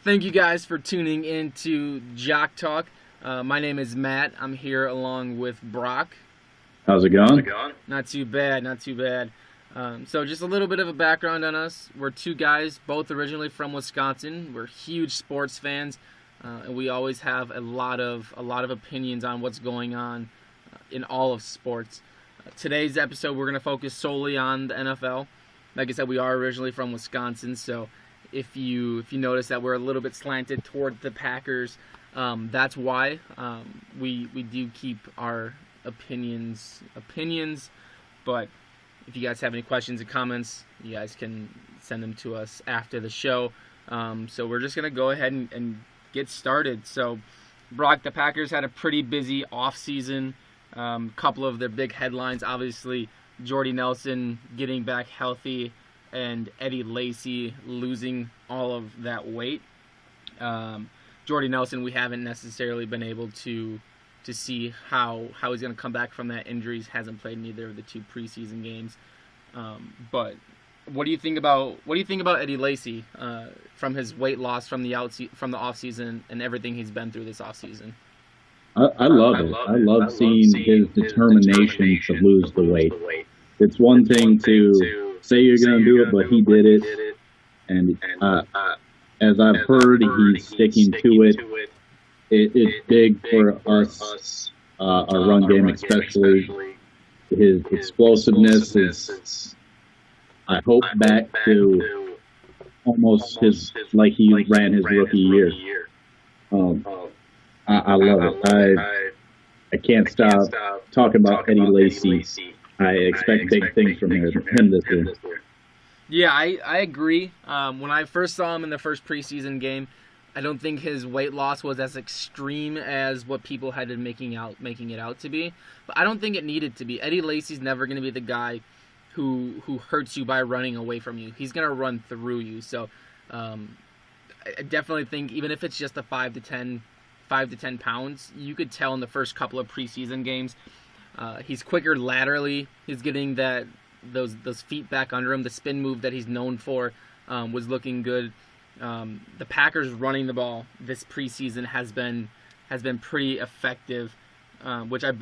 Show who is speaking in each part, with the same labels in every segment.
Speaker 1: Thank you guys for tuning in to Jock Talk. My name is Matt. I'm here along with Brock.
Speaker 2: How's it going?
Speaker 1: Not too bad, not too bad. So just a little bit of a background on us. We're two guys, both originally from Wisconsin. We're huge sports fans, and we always have a lot of opinions on what's going on in all of sports. Today's episode, we're going to focus solely on the NFL. Like I said, we are originally from Wisconsin, so if you notice that we're a little bit slanted toward the Packers, that's why. We do keep our opinions, but if you guys have any questions and comments, you guys can send them to us after the show. So we're just going to go ahead and get started. So, Brock, the Packers had a pretty busy offseason. Couple of their big headlines, obviously, Jordy Nelson getting back healthy and Eddie Lacy losing all of that weight. Jordy Nelson, we haven't necessarily been able to see how he's going to come back from that injury. He hasn't played in either of the two preseason games. But what do you think about Eddie Lacy from his weight loss from the offseason and everything he's been through this offseason?
Speaker 2: I love it. I love seeing his determination to lose the weight. It's one thing to say you're going to do it, but he did it. And as I've heard, he's sticking to it. It's big for us, our run game especially. His explosiveness is, I hope, back to almost like he ran his rookie year. I love it. I can't stop talking about Eddie Lacy. I expect big things from him this year.
Speaker 1: Yeah, I agree. When I first saw him in the first preseason game, I don't think his weight loss was as extreme as what people had been making it out to be. But I don't think it needed to be. Eddie Lacy's never going to be the guy who hurts you by running away from you. He's going to run through you. So I definitely think even if it's just a 5 to 10 pounds, you could tell in the first couple of preseason games. He's quicker laterally. He's getting those feet back under him. The spin move that he's known for was looking good. The Packers running the ball this preseason has been pretty effective, which I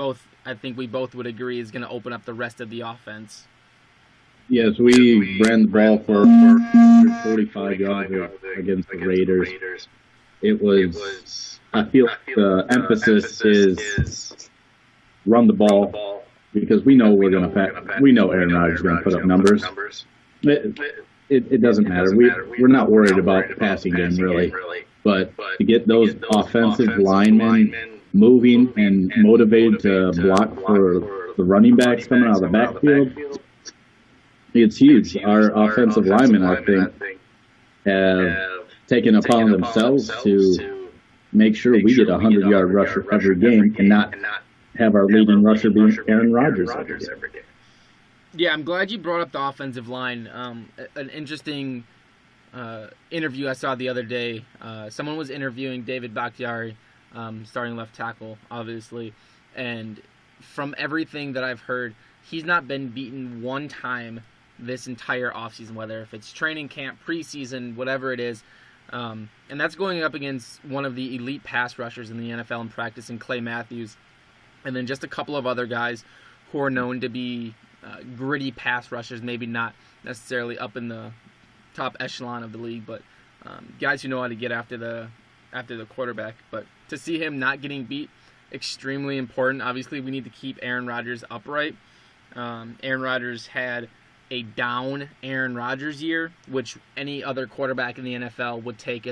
Speaker 1: think we both would agree is going to open up the rest of the offense.
Speaker 2: Yes, we ran the ball for 45 yards against the Raiders. It was, I feel the emphasis is run the ball because we know we know Aaron Rodgers is going to put up numbers. It doesn't matter. We're not worried about the passing game really, but to get those offensive linemen moving and motivated to block for the running backs coming out of the backfield, it's huge. Our offensive linemen, I think, have taken upon themselves to make sure we get a 100-yard rusher every game and not have our leading rusher being Aaron Rodgers every game.
Speaker 1: Yeah, I'm glad you brought up the offensive line. An interesting interview I saw the other day. Someone was interviewing David Bakhtiari, starting left tackle, obviously. And from everything that I've heard, he's not been beaten one time this entire offseason, whether if it's training camp, preseason, whatever it is. And that's going up against one of the elite pass rushers in the NFL in practice, in Clay Matthews. And then just a couple of other guys who are known to be gritty pass rushers, maybe not necessarily up in the top echelon of the league, but guys who know how to get after the quarterback. But to see him not getting beat, extremely important. Obviously, we need to keep Aaron Rodgers upright. Aaron Rodgers had a down Aaron Rodgers year, which any other quarterback in the NFL would take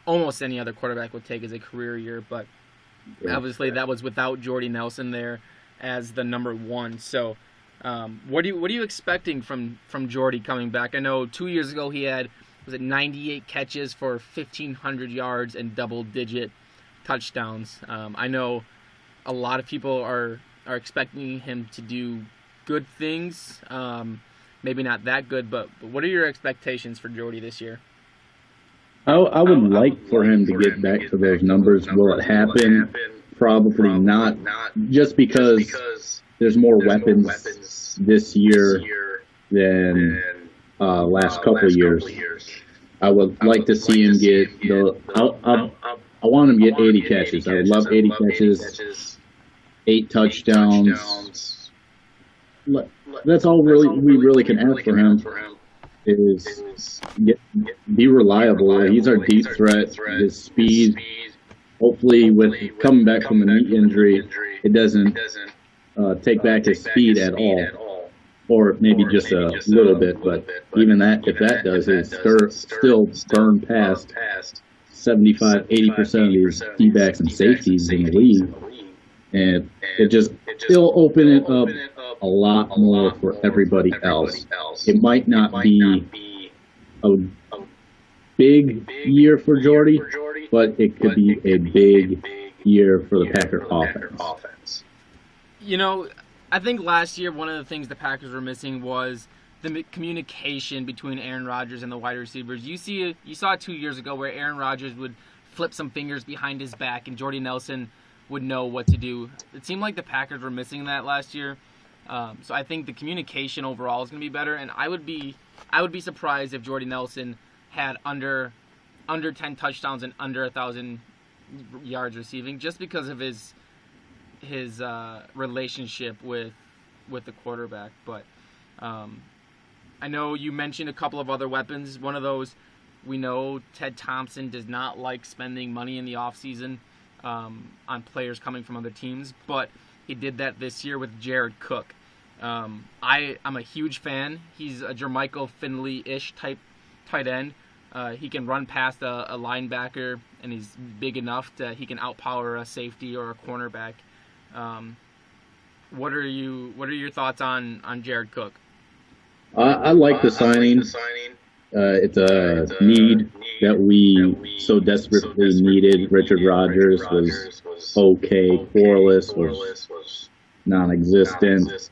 Speaker 1: almost any other quarterback would take as a career year, but obviously that was without Jordy Nelson there as the number one. So what are you expecting from Jordy coming back? I know 2 years ago he had 98 catches for 1,500 yards and double-digit touchdowns. I know a lot of people are expecting him to do good things. Maybe not that good, but what are your expectations for Jordy this year?
Speaker 2: I would like for him to get back to those numbers. Will it happen? Probably not. Just because there's more weapons this year than last couple of years. I would like to see him get I want him to get 80 catches. I would love 80 catches, 8 touchdowns. That's all we really can ask for him is be reliable. He's our deep threat. His speed. Hopefully, with coming back from a knee injury, it doesn't take back his speed at all, or maybe just a little bit. But even that, if that does, it's still burn past 75-80% of these D-backs and safeties in the league, and it'll open it up a lot more for everybody else. It might not be a big year for Jordy, but it could be a big year for the Packer offense.
Speaker 1: You know, I think last year one of the things the Packers were missing was the communication between Aaron Rodgers and the wide receivers. You saw it 2 years ago where Aaron Rodgers would flip some fingers behind his back and Jordy Nelson would know what to do. It seemed like the Packers were missing that last year. So I think the communication overall is going to be better, and I would be surprised if Jordy Nelson had under 10 touchdowns and under 1,000 yards receiving, just because of his relationship with the quarterback. But I know you mentioned a couple of other weapons. One of those, we know Ted Thompson does not like spending money in the offseason on players coming from other teams, but he did that this year with Jared Cook. I'm a huge fan. He's a Jermichael Finley-ish type tight end. He can run past a linebacker, and he's big enough that he can outpower a safety or a cornerback. What are your thoughts on Jared Cook?
Speaker 2: I like the signing. It's a need that we so desperately needed. Richard Rodgers was okay. Corliss was non-existent.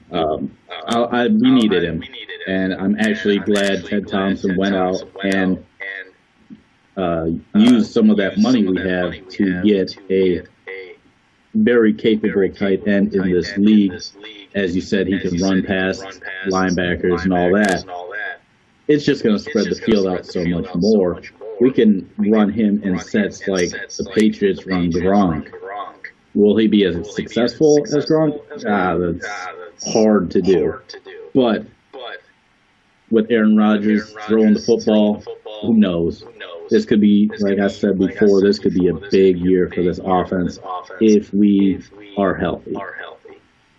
Speaker 2: We needed him, and I'm actually glad Ted Thompson went out and used some of that money we have to get a very capable tight end in this league. As you said, he can run past linebackers and all that. It's just going to spread the field out so much more. We can run him in sets like the Patriots run Gronk. Will he be as successful as Gronk? That's hard to do. But with Aaron Rodgers throwing the football, who knows? This could be, like I said before, this could be a big year for this offense if we are healthy.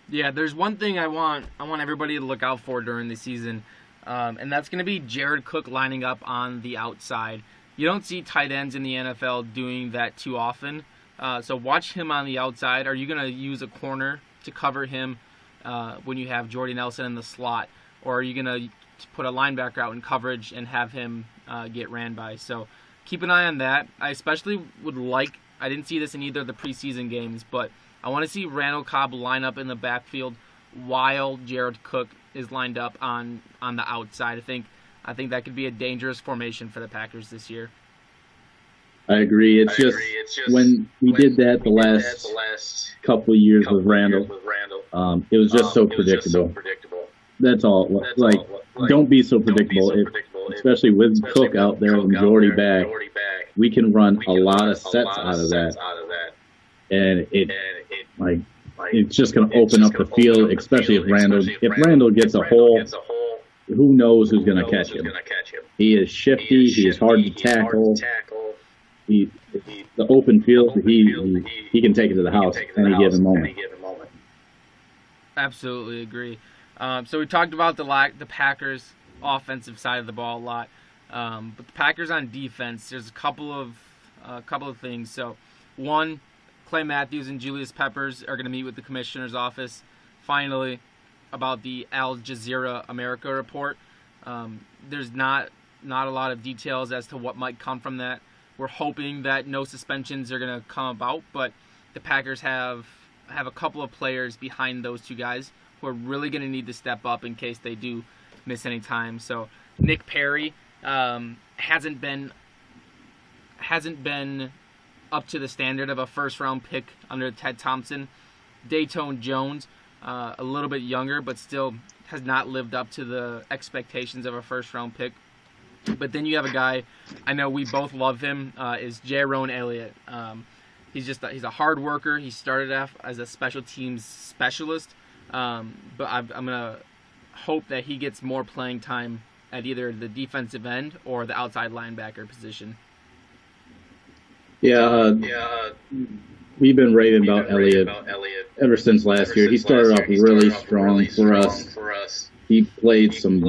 Speaker 1: Yeah, there's one thing I want everybody to look out for during the season, and that's going to be Jared Cook lining up on the outside. You don't see tight ends in the NFL doing that too often, so watch him on the outside. Are you going to use a corner to cover him when you have Jordy Nelson in the slot, or are you going to put a linebacker out in coverage and have him get ran by? So keep an eye on that. I especially I didn't see this in either of the preseason games, but I want to see Randall Cobb line up in the backfield while Jared Cook is lined up on the outside. I think that could be a dangerous formation for the Packers this year.
Speaker 2: I agree. It's just when we did that the last couple of years with Randall, it was just so predictable. That's all. Don't be so predictable. Especially with Cook out there and Jordy back, we can run a lot of sets out of that. And it's just going to open up the field, especially if Randall gets a hole. Who knows who's going to catch him? He is shifty. He is hard to tackle. The open field, he can take it to the house any given moment.
Speaker 1: Absolutely agree. So we talked about the Packers' offensive side of the ball a lot, but the Packers on defense. There's a couple of things. So one, Clay Matthews and Julius Peppers are going to meet with the commissioner's office finally about the Al Jazeera America report. There's not a lot of details as to what might come from that. We're hoping that no suspensions are going to come about, but the Packers have a couple of players behind those two guys who are really going to need to step up in case they do miss any time. So Nick Perry hasn't been up to the standard of a first-round pick under Ted Thompson. Dayton Jones, a little bit younger, but still has not lived up to the expectations of a first-round pick. But then you have a guy, I know we both love him, is Jaron Elliott. He's a hard worker. He started off as a special teams specialist, but I'm gonna hope that he gets more playing time at either the defensive end or the outside linebacker position.
Speaker 2: Yeah, we've been raving about Elliott ever since last year. He started off really strong for us. He played some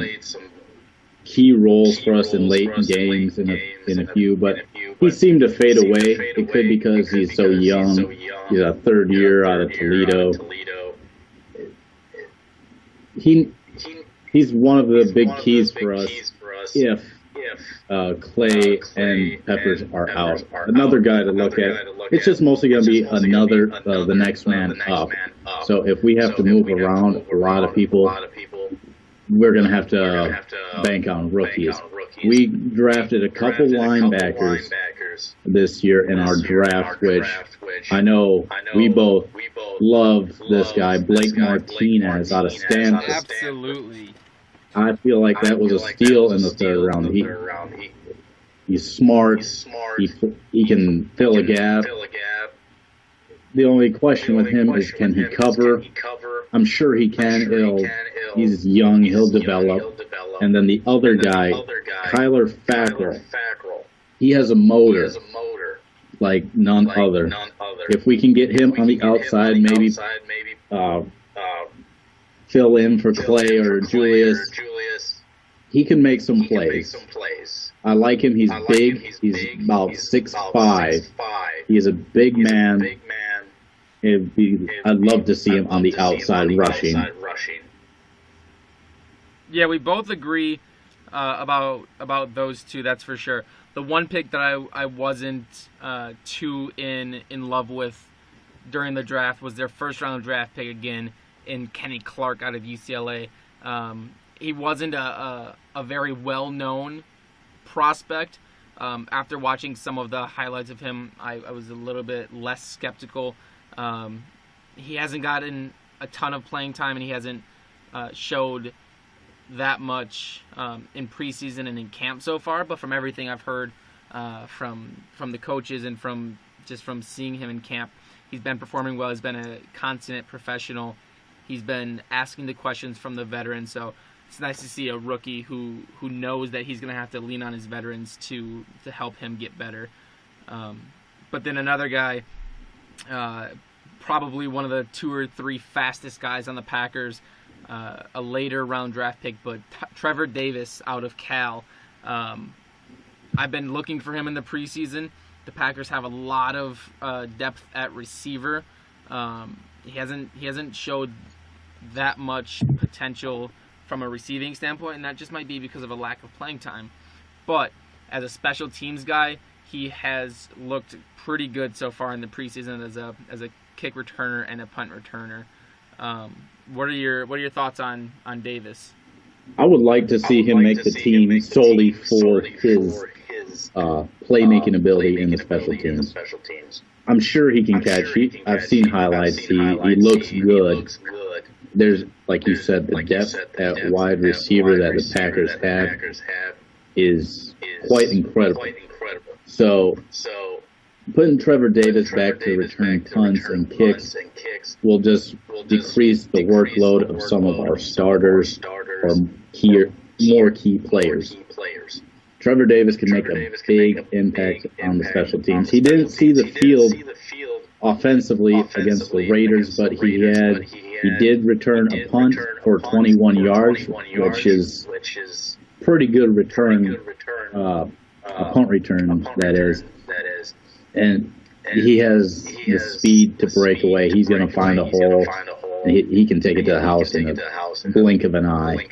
Speaker 2: key roles for us in late games in a few, but he seemed to fade away. It could be because he's so young. He's a third year out of Toledo. He's one of the big keys for us if Clay and Peppers are out. Another guy to look at. It's just mostly going to be the next man up. So if we have to move around a lot of people, we're going to have to bank on rookies. We drafted a couple linebackers this year in our draft, which I know we both love this guy, Blake Martinez out of Stanford.
Speaker 1: Absolutely.
Speaker 2: I feel like that was a steal in the third round. He's smart. He can fill a gap. The only question with him is, can he cover? I'm sure he can. He's young. He'll develop. And then the other guy, Kyler Fackrell, he has a motor like none other. If we can get him on the outside, maybe fill in for Clay or Julius, he can make some plays. I like him. He's big. He's about 6'5". He's a big man. I'd love to see him on the outside rushing.
Speaker 1: Yeah, we both agree about those two. That's for sure. The one pick that I wasn't too in love with during the draft was their first round draft pick again in Kenny Clark out of UCLA. He wasn't a very well known prospect. After watching some of the highlights of him, I was a little bit less skeptical. He hasn't gotten a ton of playing time, and he hasn't showed that much in preseason and in camp so far. But from everything I've heard from the coaches and from seeing him in camp, he's been performing well. He's been a consummate professional. He's been asking the questions from the veterans. So it's nice to see a rookie who knows that he's going to have to lean on his veterans to help him get better. But then another guy, probably one of the 2 or 3 fastest guys on the Packers, a later round draft pick, but Trevor Davis out of Cal. I've been looking for him in the preseason. The Packers have a lot of depth at receiver. He hasn't showed that much potential from a receiving standpoint, and that just might be because of a lack of playing time. But as a special teams guy, he has looked pretty good so far in the preseason as a kick returner and a punt returner. What are your thoughts on Davis?
Speaker 2: I would like to see him make the team solely for his playmaking ability in the special teams. I'm sure he can catch. I've seen highlights. He looks good. There's, like you said, the depth at wide receiver that the Packers have is quite incredible. So putting Trevor Davis back to return punts and kicks will just decrease the workload of some of our starters or more key players. Trevor Davis can make a big impact on the special teams. He didn't see the field offensively against the Raiders, but he did return a punt for 21 yards, which is pretty good return, a punt return, that is. And he has the speed to break away. He's going to find a hole, and he can take it to the house in a blink of an eye.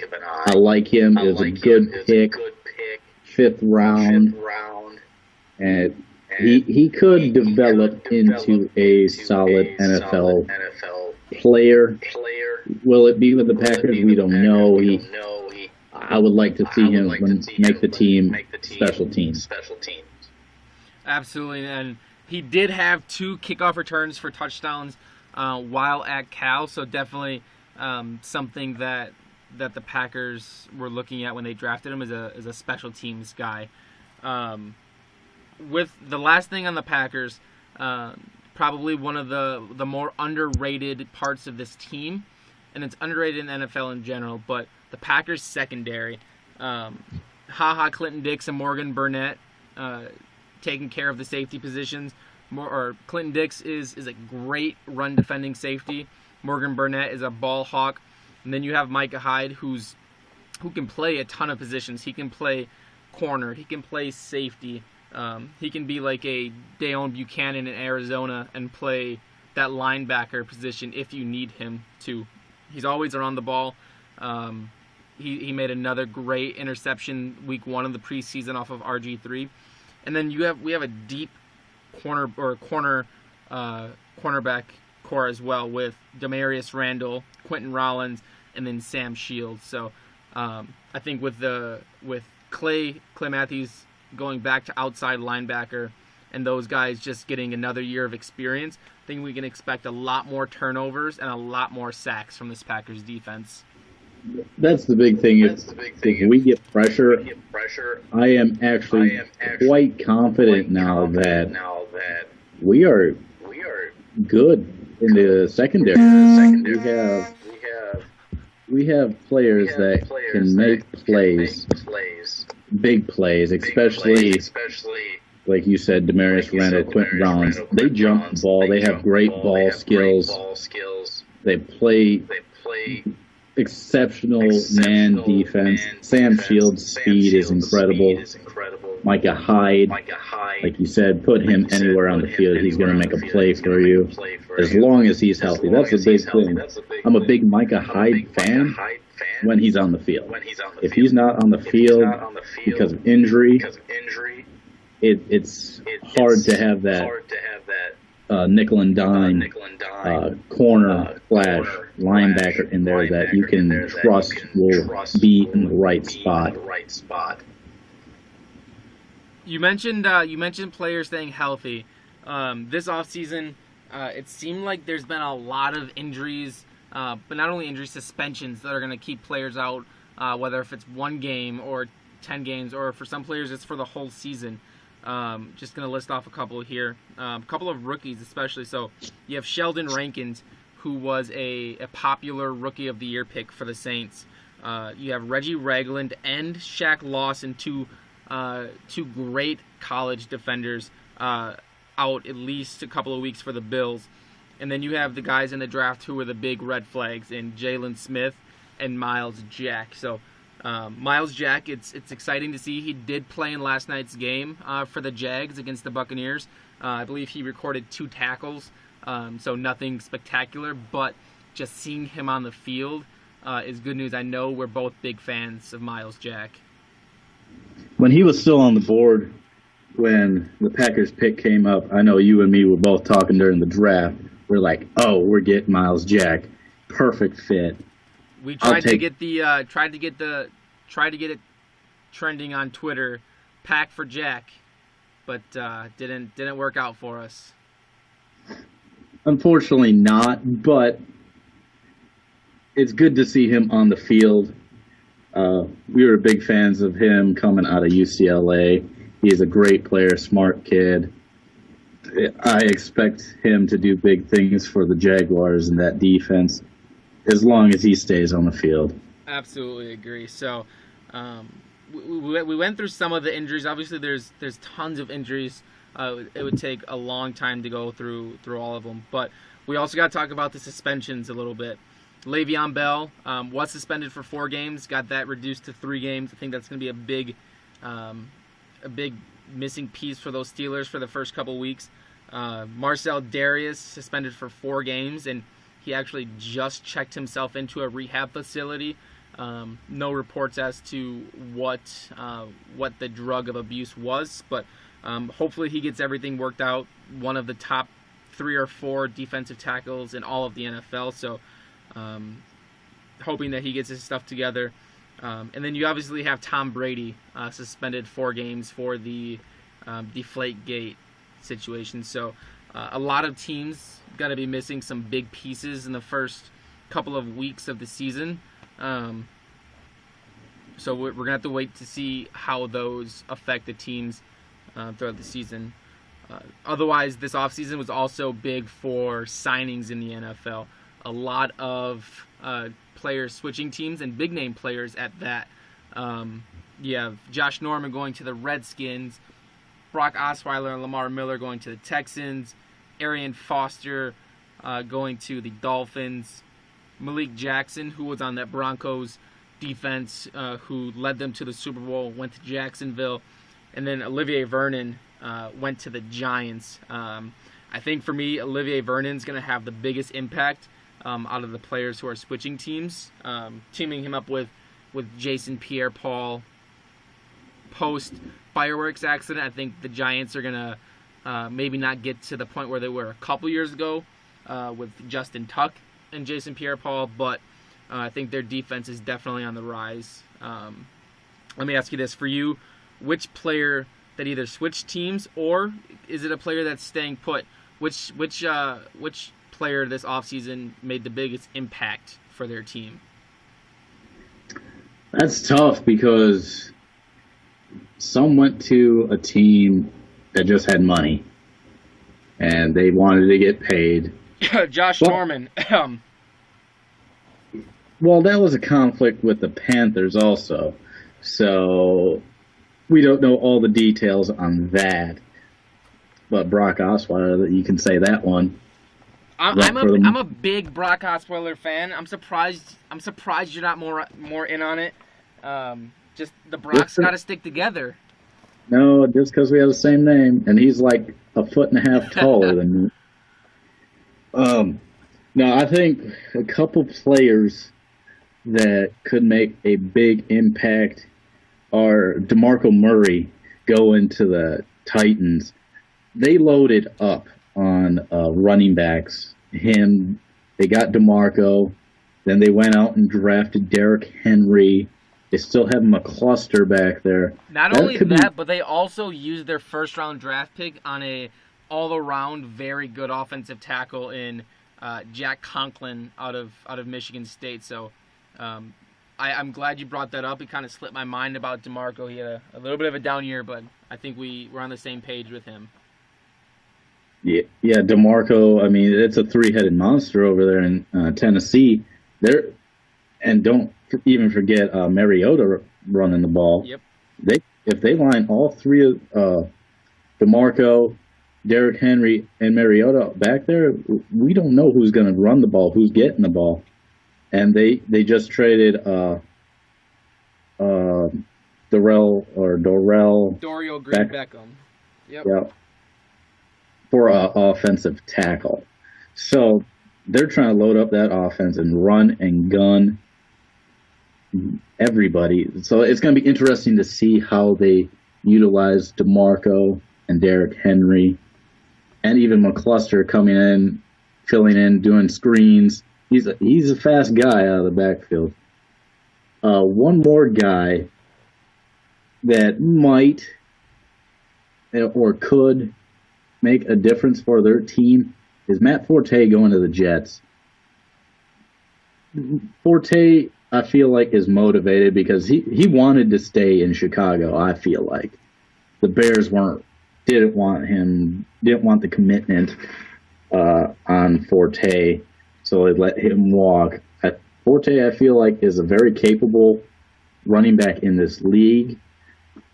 Speaker 2: I like him. It was a good pick, 5th round, and he could develop into a solid NFL player. Will it be with the Packers? We don't know. I would like to see him make the team special teams.
Speaker 1: Absolutely, and he did have 2 kickoff returns for touchdowns while at Cal, so definitely something that that the Packers were looking at when they drafted him as a special teams guy. With the last thing on the Packers, probably one of the more underrated parts of this team, and it's underrated in the NFL in general, but the Packers secondary. Clinton Dix and Morgan Burnett taking care of the safety positions. Clinton Dix is a great run defending safety. Morgan Burnett is a ball hawk. And then you have Micah Hyde, who can play a ton of positions. He can play corner. He can play safety. He can be like a Deone Buchanan in Arizona and play that linebacker position if you need him to. He's always around the ball. He made another great interception week 1 of the preseason off of RG3. And then we have a deep cornerback core as well with Demarius Randall, Quentin Rollins, and then Sam Shields. So I think with Clay Matthews going back to outside linebacker and those guys just getting another year of experience, I think we can expect a lot more turnovers and a lot more sacks from this Packers defense.
Speaker 2: That's the big thing. If we get pressure, I am actually quite confident now that we are good in the secondary. We have players that can make plays, big plays, especially like you said, Demarius Randall, Quentin Rollins. They jump the ball. They have great ball skills. They play exceptional man defense. Sam Shields' speed is incredible. Micah Hyde, like you said, put him anywhere on the field. He's going to make a play for you as long as he's healthy. That's the big thing. I'm a big Micah Hyde fan when he's on the field. If he's not on the field because of injury, it's hard to have that nickel and dime corner slash linebacker in there that you can trust will be in the right spot.
Speaker 1: You mentioned players staying healthy. This offseason, it seemed like there's been a lot of injuries, but not only injuries, suspensions that are going to keep players out, whether if it's 1 game or 10 games, or for some players it's for the whole season. Just going to list off a couple here. A couple of rookies especially. So you have Sheldon Rankins, who was a popular Rookie of the Year pick for the Saints. You have Reggie Ragland and Shaq Lawson, two great college defenders, out at least a couple of weeks for the Bills. And then you have the guys in the draft who were the big red flags in Jalen Smith and Miles Jack. So Miles Jack, it's exciting to see. He did play in last night's game for the Jags against the Buccaneers. I believe he recorded 2 tackles, so nothing spectacular, but just seeing him on the field is good news. I know we're both big fans of Miles Jack.
Speaker 2: When he was still on the board, when the Packers pick came up, I know you and me were both talking during the draft. We're like, oh, we're getting Miles Jack. Perfect fit.
Speaker 1: We tried to get it trending on Twitter, Pack for Jack, but didn't work out for us.
Speaker 2: Unfortunately not, but it's good to see him on the field. We were big fans of him coming out of UCLA. He's a great player, smart kid. I expect him to do big things for the Jaguars in that defense, as long as he stays on the field.
Speaker 1: Absolutely agree. So we went through some of the injuries. Obviously, there's tons of injuries. It would take a long time to go through all of them. But we also got to talk about the suspensions a little bit. Le'Veon Bell was suspended for 4 games, got that reduced to 3 games. I think that's going to be a big missing piece for those Steelers for the first couple weeks. Marcel Darius suspended for 4 games, and he actually just checked himself into a rehab facility. No reports as to what the drug of abuse was, but hopefully he gets everything worked out. One of the top 3 or 4 defensive tackles in all of the NFL, so hoping that he gets his stuff together. And then you obviously have Tom Brady suspended 4 games for the Deflategate situation. So a lot of teams got to be missing some big pieces in the first couple of weeks of the season. So we're going to have to wait to see how those affect the teams throughout the season. Otherwise, this offseason was also big for signings in the NFL. A lot of players switching teams, and big-name players at that. You have Josh Norman going to the Redskins, Brock Osweiler and Lamar Miller going to the Texans, Arian Foster going to the Dolphins, Malik Jackson, who was on that Broncos defense, who led them to the Super Bowl, went to Jacksonville, and then Olivier Vernon went to the Giants. I think for me, Olivier Vernon's going to have the biggest impact out of the players who are switching teams, teaming him up with Jason Pierre-Paul. Post fireworks accident, I think the Giants are going to maybe not get to the point where they were a couple years ago with Justin Tuck and Jason Pierre-Paul, but I think their defense is definitely on the rise. Let me ask you this. For you, which player that either switched teams, or is it a player that's staying put? Which player this offseason made the biggest impact for their team?
Speaker 2: That's tough because some went to a team that just had money and they wanted to get paid.
Speaker 1: Josh Norman.
Speaker 2: Well, that was a conflict with the Panthers also. So we don't know all the details on that. But Brock Osweiler, you can say that one.
Speaker 1: I'm a big Brock Osweiler fan. I'm surprised you're not more in on it. Just the Brocks got to stick together.
Speaker 2: No, just because we have the same name, and he's like a foot and a half taller than me. No, I think a couple players that could make a big impact are DeMarco Murray going to the Titans. They loaded up on running backs. They got DeMarco, then they went out and drafted Derrick Henry. They still have McCluster back there.
Speaker 1: Not only that, but they also used their first-round draft pick on a all-around very good offensive tackle in Jack Conklin out of Michigan State. So I'm glad you brought that up. It kind of slipped my mind about DeMarco. He had a little bit of a down year, but I think we're on the same page with him.
Speaker 2: Yeah, DeMarco, I mean, it's a three-headed monster over there in Tennessee. And don't even forget Mariota running the ball.
Speaker 1: Yep.
Speaker 2: If they line all three of DeMarco, Derrick Henry, and Mariota back there, we don't know who's going to run the ball, who's getting the ball. And they just traded
Speaker 1: Dorial Green-Beckham. Yep.
Speaker 2: Yeah. For an offensive tackle. So they're trying to load up that offense and run and gun everybody. So it's going to be interesting to see how they utilize DeMarco and Derrick Henry and even McCluster coming in, filling in, doing screens. He's a fast guy out of the backfield. One more guy that might or could make a difference for their team is Matt Forte going to the Jets. Forte, I feel like, is motivated because he wanted to stay in Chicago. I feel like the Bears didn't want the commitment on Forte, so they let him walk. Forte, I feel like, is a very capable running back in this league.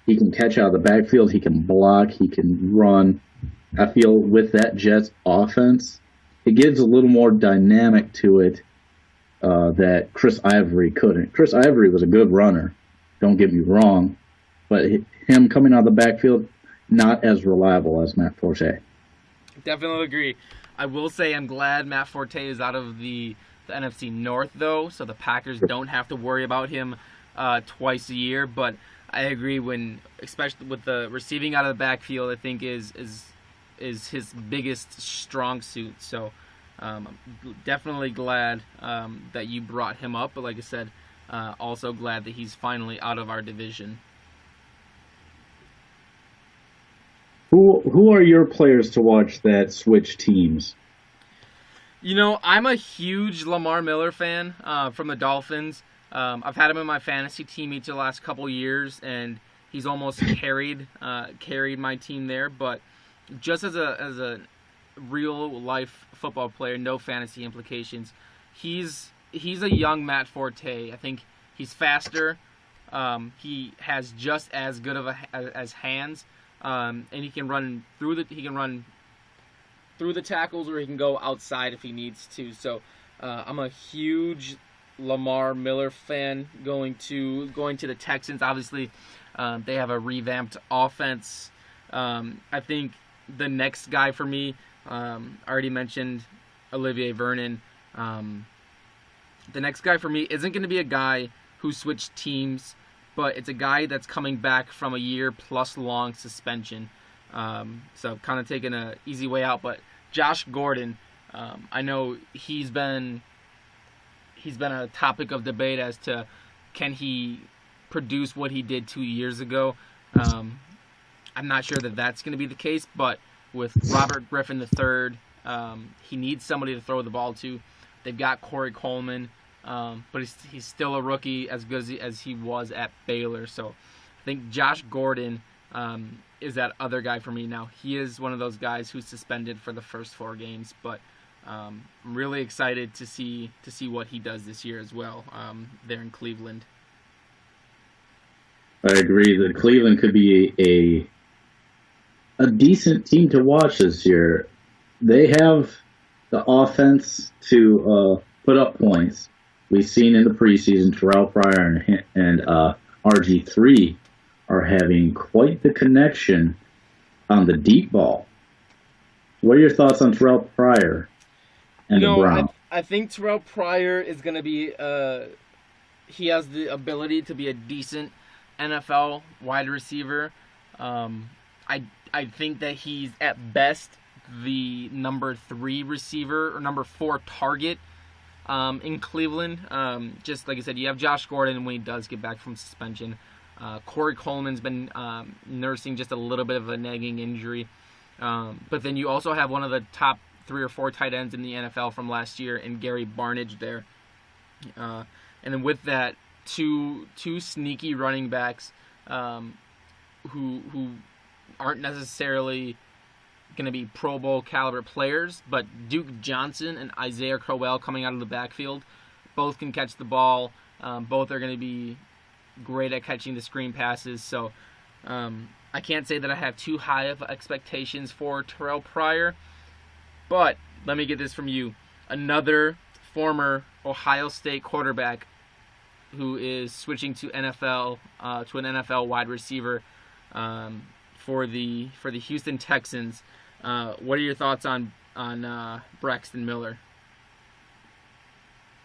Speaker 2: He can catch out of the backfield. He can block. He can run. I feel with that Jets offense, it gives a little more dynamic to it that Chris Ivory couldn't. Chris Ivory was a good runner, don't get me wrong, but him coming out of the backfield, not as reliable as Matt Forte.
Speaker 1: Definitely agree. I will say I'm glad Matt Forte is out of the NFC North, though, so the Packers don't have to worry about him twice a year. But I agree, especially with the receiving out of the backfield, I think is his biggest strong suit. So I'm definitely glad that you brought him up. But like I said, also glad that he's finally out of our division.
Speaker 2: Who are your players to watch that switch teams?
Speaker 1: You know, I'm a huge Lamar Miller fan from the Dolphins. I've had him in my fantasy team each of the last couple years, and he's almost carried my team there. But just as a real life football player, no fantasy implications. He's a young Matt Forte. I think he's faster. He has just as good of as hands, and he can run through the tackles, or he can go outside if he needs to. So I'm a huge Lamar Miller fan going to the Texans. Obviously, they have a revamped offense. I think the next guy for me, I already mentioned Olivier Vernon. The next guy for me isn't going to be a guy who switched teams, but it's a guy that's coming back from a year-plus long suspension. So kind of taking an easy way out. But Josh Gordon, I know he's been a topic of debate as to can he produce what he did 2 years ago. I'm not sure that that's going to be the case, but with Robert Griffin III, he needs somebody to throw the ball to. They've got Corey Coleman, but he's still a rookie as good as he was at Baylor. So I think Josh Gordon is that other guy for me. Now, he is one of those guys who's suspended for the first 4 games, but I'm really excited to see what he does this year as well there in Cleveland.
Speaker 2: I agree that Cleveland could be a decent team to watch this year. They have the offense to put up points. We've seen in the preseason Terrell Pryor and RG3 are having quite the connection on the deep ball. What are your thoughts on Terrell Pryor and the Browns?
Speaker 1: I think Terrell Pryor is going to be he has the ability to be a decent NFL wide receiver. I think that he's at best the number 3 receiver or number 4 target in Cleveland. Just like I said, you have Josh Gordon when he does get back from suspension. Corey Coleman's been nursing just a little bit of a nagging injury. But then you also have one of the top 3 or 4 tight ends in the NFL from last year in Gary Barnidge there. And then with that, two sneaky running backs who aren't necessarily going to be Pro Bowl caliber players, but Duke Johnson and Isaiah Crowell coming out of the backfield, both can catch the ball. Both are going to be great at catching the screen passes. So I can't say that I have too high of expectations for Terrell Pryor, but let me get this from you. Another former Ohio State quarterback who is switching to an NFL wide receiver for the Houston Texans. What are your thoughts on Braxton Miller?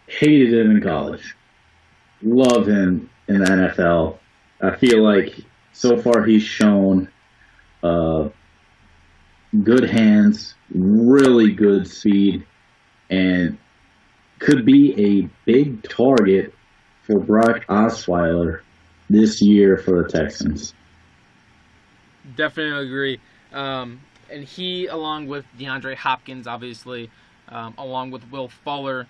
Speaker 2: Hated him in college. Love him in the NFL. I feel like so far he's shown good hands, really good speed, and could be a big target for Brock Osweiler this year for the Texans.
Speaker 1: Definitely agree. And he, along with DeAndre Hopkins, obviously, along with Will Fuller,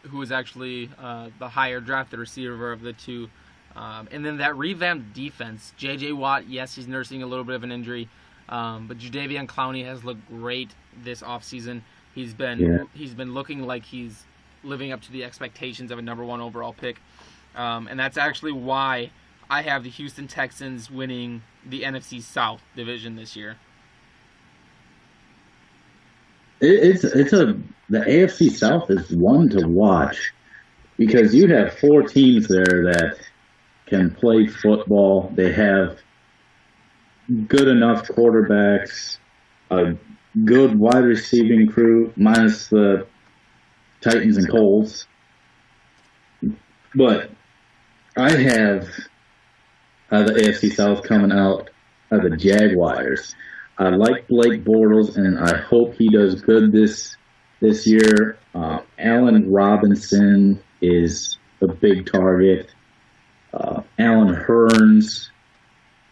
Speaker 1: who is actually the higher drafted receiver of the two. And then that revamped defense. J.J. Watt, yes, he's nursing a little bit of an injury, but Jadeveon Clowney has looked great this offseason. He's been looking like he's living up to the expectations of a number 1 overall pick. And that's actually why I have the Houston Texans winning the NFC South division this year.
Speaker 2: The AFC South is one to watch because you have 4 teams there that can play football. They have good enough quarterbacks, a good wide receiving crew, minus the Titans and Colts. But I have the AFC South coming out of the Jaguars. I like Blake Bortles, and I hope he does good this year. Allen Robinson is a big target. Allen Hurns.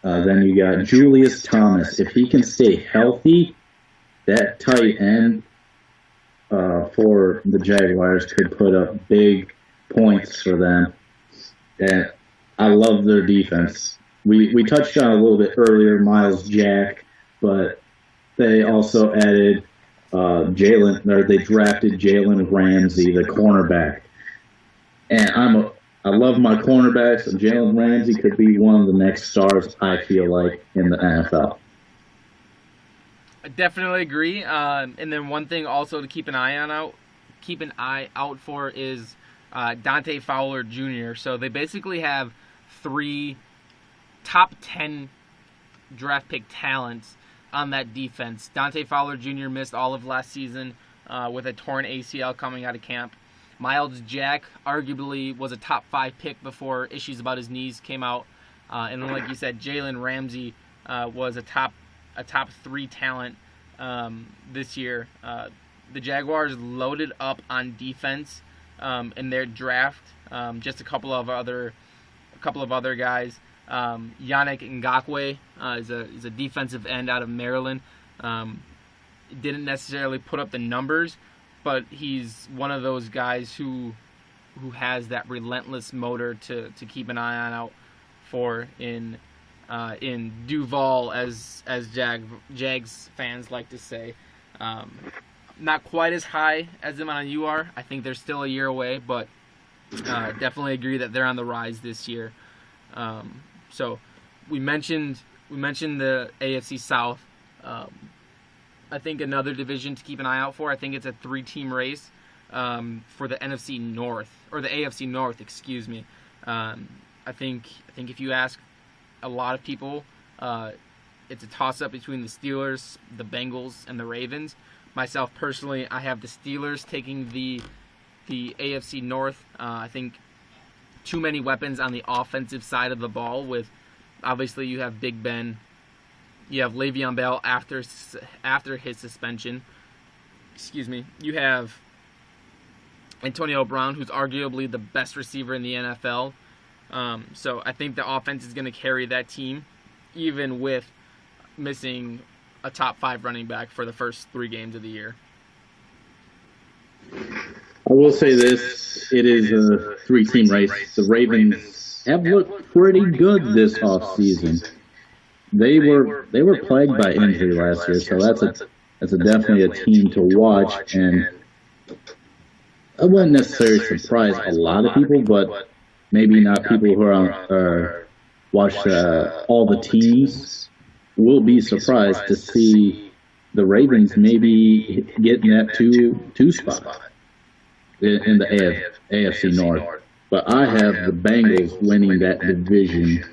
Speaker 2: Then you got Julius Thomas. If he can stay healthy, that tight end for the Jaguars could put up big points for them. And I love their defense. We touched on a little bit earlier, Miles Jack, but they also added they drafted Jalen Ramsey, the cornerback. And I love my cornerbacks, and Jalen Ramsey could be one of the next stars, I feel like, in the NFL.
Speaker 1: I definitely agree. And then one thing also to keep an eye out for is Dante Fowler Jr. So they basically have 3 top 10 draft pick talents on that defense. Dante Fowler Jr. missed all of last season with a torn ACL coming out of camp. Miles Jack arguably was a top 5 pick before issues about his knees came out. And then, like you said, Jalen Ramsey was a top 3 talent this year. The Jaguars loaded up on defense in their draft. Just a couple of other guys. Yannick Ngakoue is a defensive end out of Maryland. Didn't necessarily put up the numbers, but he's one of those guys who has that relentless motor to keep an eye on out for in Duval, as Jags fans like to say. Not quite as high as them on you are. I think they're still a year away, but definitely agree that they're on the rise this year. So we mentioned the AFC South. I think another division to keep an eye out for. I think it's a 3-team race for the NFC North, or the AFC North, excuse me. I think if you ask a lot of people, it's a toss-up between the Steelers, the Bengals, and the Ravens. Myself personally, I have the Steelers taking the AFC North. I think too many weapons on the offensive side of the ball. With obviously you have Big Ben, you have Le'Veon Bell after his suspension. Excuse me. You have Antonio Brown, who's arguably the best receiver in the NFL. So I think the offense is going to carry that team, even with missing a top 5 running back for the first 3 games of the year.
Speaker 2: I will say this: it is a 3-team race. The Ravens have looked pretty good this offseason. They were plagued by injury last year, so that's definitely a team to watch. And I wouldn't necessarily surprise a lot of people, but maybe not people who watch all the teams will be surprised to see the Ravens maybe getting that 2 spot in the AFC North. But I have the Bengals winning that division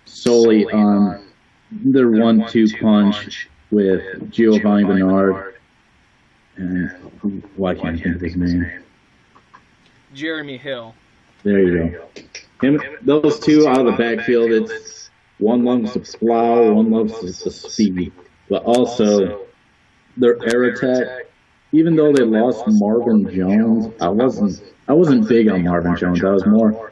Speaker 2: solely on their 1-2 punch with Giovanni Bernard and why can't I think of his name?
Speaker 1: Jeremy Hill.
Speaker 2: There you go. Those two out of the backfield, it's one loves to plow, one loves to speed, but also their air attack. Even though they lost Marvin Jones, I wasn't big on Marvin Jones. I was more.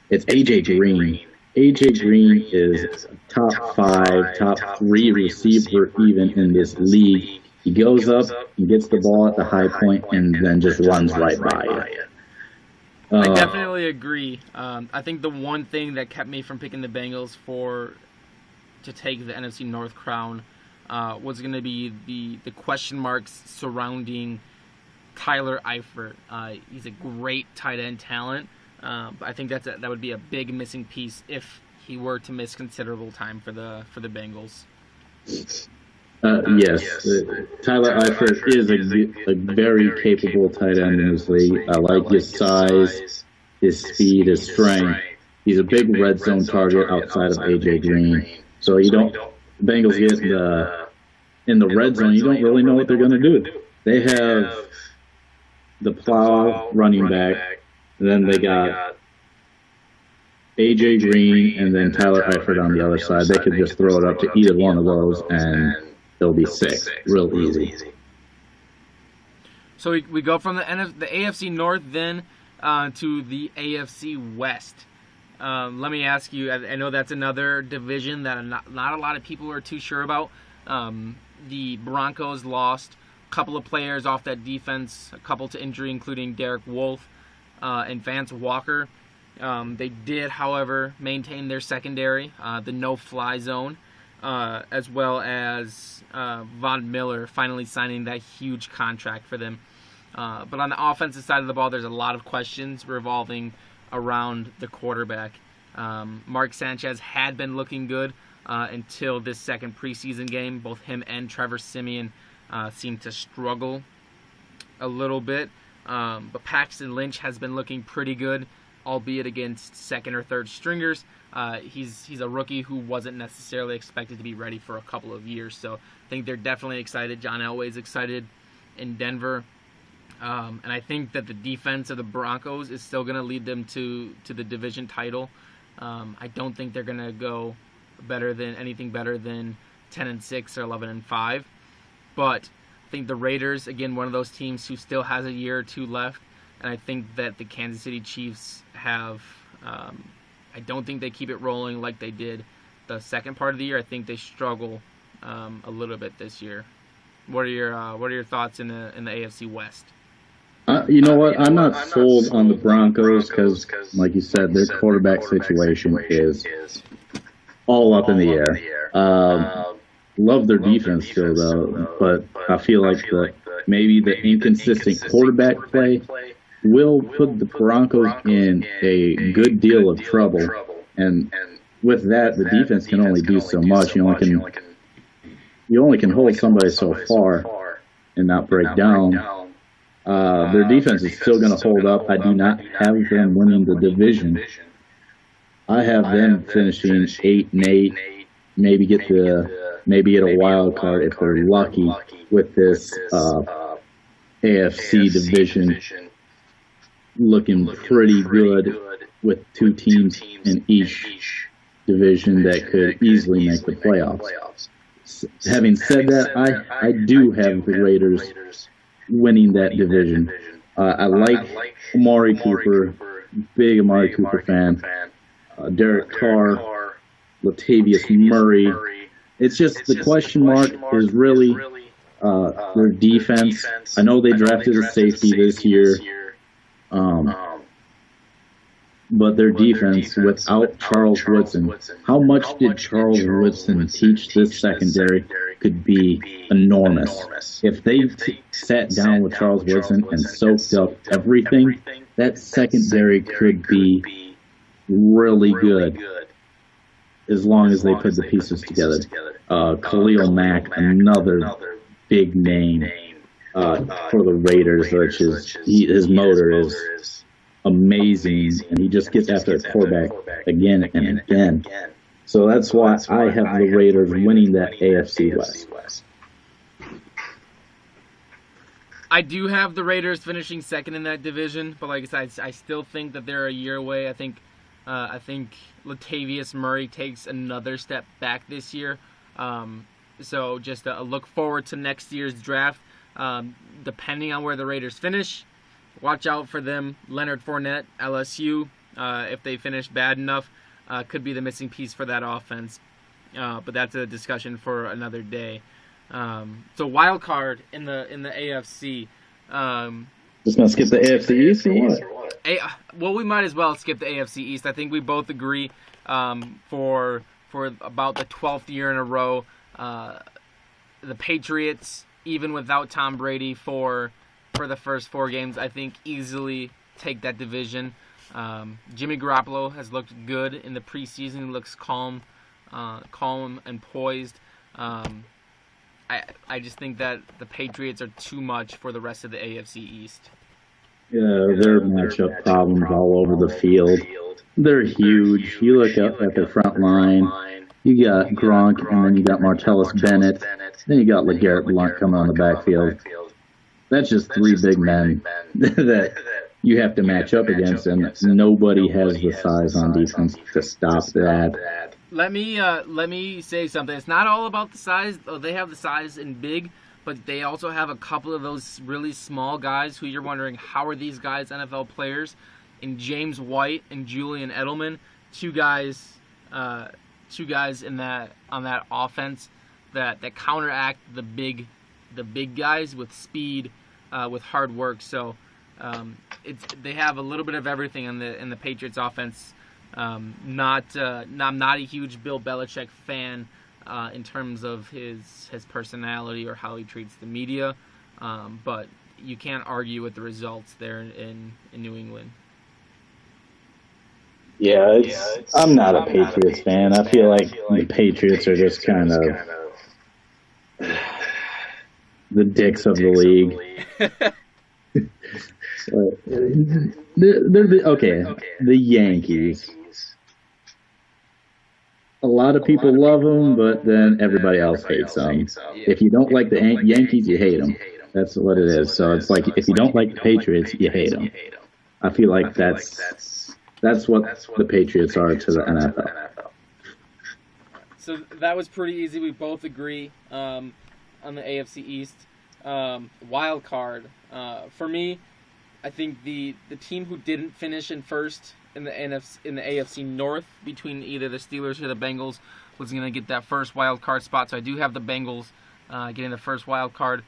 Speaker 2: It's AJ Green. AJ Green is a top 5, top 3 receiver even in this league. He goes up, he gets the ball at the high point, and then just runs right by you.
Speaker 1: I definitely agree. I think the one thing that kept me from picking the Bengals to take the NFC North crown was going to be the question marks surrounding Tyler Eifert. He's a great tight end talent, but I think that would be a big missing piece if he were to miss considerable time for the Bengals.
Speaker 2: Yes, Tyler Eifert is a very capable tight end in this league. I like his size, his speed, his strength. He's a big red zone target outside of AJ Green. So Bengals get in the red zone, you don't really know what they're going to do. They have the plow running back, then they got AJ Green, and then Tyler Eifert on the other side. They could just throw it up to either one of those, and they'll be sick real easy.
Speaker 1: So we go from the AFC North then to the AFC West. Let me ask you, I know that's another division that not a lot of people are too sure about. The Broncos lost a couple of players off that defense, a couple to injury, including Derek Wolfe and Vance Walker. They did, however, maintain their secondary, the no-fly zone, as well as Von Miller finally signing that huge contract for them. But on the offensive side of the ball, there's a lot of questions revolving around the quarterback. Mark Sanchez had been looking good until this second preseason game. Both him and Trevor Siemian seemed to struggle a little bit. But Paxton Lynch has been looking pretty good, albeit against second or third stringers. He's a rookie who wasn't necessarily expected to be ready for a couple of years. So I think they're definitely excited. John Elway's excited in Denver. And I think that the defense of the Broncos is still going to lead them to the division title. I don't think they're going to go anything better than 10-6 or 11-5. But I think the Raiders, again, one of those teams who still has a year or two left. And I think that the Kansas City Chiefs have, I don't think they keep it rolling like they did the second part of the year. I think they struggle a little bit this year. What are your thoughts in the AFC West?
Speaker 2: You know what? I'm not sold on the Broncos because, like you said, their quarterback situation is all up in the air. Love their defense still, though, but I feel like maybe the inconsistent quarterback play will put the Broncos in a good deal of trouble. And with that, the defense can only do so much. You only can hold somebody so far and not break down. Their defense is still going to hold up. I do not have them winning the division. I have them finishing 8-8, maybe get a wild card if they're lucky with this AFC division looking pretty good with two teams in each division that could easily make the playoffs. Having said that, I do have the Raiders winning that division. I like Amari Cooper, big Amari Cooper fan. Derek Carr, Latavius Murray. It's just the question mark is really their defense. I know they drafted a safety this year, but their defense without Charles Woodson, how much did Charles Woodson teach this secondary could be enormous. If they sat down with Charles Woodson and soaked up everything, that secondary could be really good as long as they put the pieces together. Khalil Mack, another big name for the Raiders, which is his motor is amazing, and he just gets after the quarterback again and again. So that's why I have the Raiders winning that AFC West.
Speaker 1: I do have the Raiders finishing second in that division, but like I said, I still think that they're a year away. I think Latavius Murray takes another step back this year. So just a look forward to next year's draft. Depending on where the Raiders finish, watch out for them. Leonard Fournette, LSU, if they finish bad enough, could be the missing piece for that offense. But that's a discussion for another day. So wild card in the AFC.
Speaker 2: Just gonna skip the AFC East or what?
Speaker 1: Well, we might as well skip the AFC East. I think we both agree for about the 12th year in a row, the Patriots, even without Tom Brady for the first 4 games, I think easily take that division. Jimmy Garoppolo has looked good in the preseason. He looks calm and poised. I just think that the Patriots are too much for the rest of the AFC East.
Speaker 2: Yeah, their matchup problems all over the field. They're huge. You look up at their front line. You got Gronk, and then you got Martellus Bennett. Then you got LeGarrette Blount coming on the backfield. That's just 3 big men that you have to match up against, and nobody has the size on defense to stop that.
Speaker 1: Let me say something. It's not all about the size. They have the size and big, but they also have a couple of those really small guys who you're wondering, how are these guys NFL players? In James White and Julian Edelman, two guys in on that offense that counteract the big guys with speed, with hard work. So They have a little bit of everything in the Patriots offense. I'm not a huge Bill Belichick fan in terms of his personality or how he treats the media, but you can't argue with the results there in New England.
Speaker 2: Yeah, I'm not a Patriots fan. I feel like the Patriots are just kind of the dicks of the league. The Yankees. A lot of people love them, but then everybody else hates them. If you don't like the Yankees, you hate them. That's what it is. So it's like if you don't like the Patriots, you hate them. I feel like that's what the Patriots are to the NFL.
Speaker 1: So that was pretty easy. We both agree on the AFC East. Wild card. For me, I think the team who didn't finish in first in the AFC North between either the Steelers or the Bengals was going to get that first wild card spot. So I do have the Bengals getting the first wild card.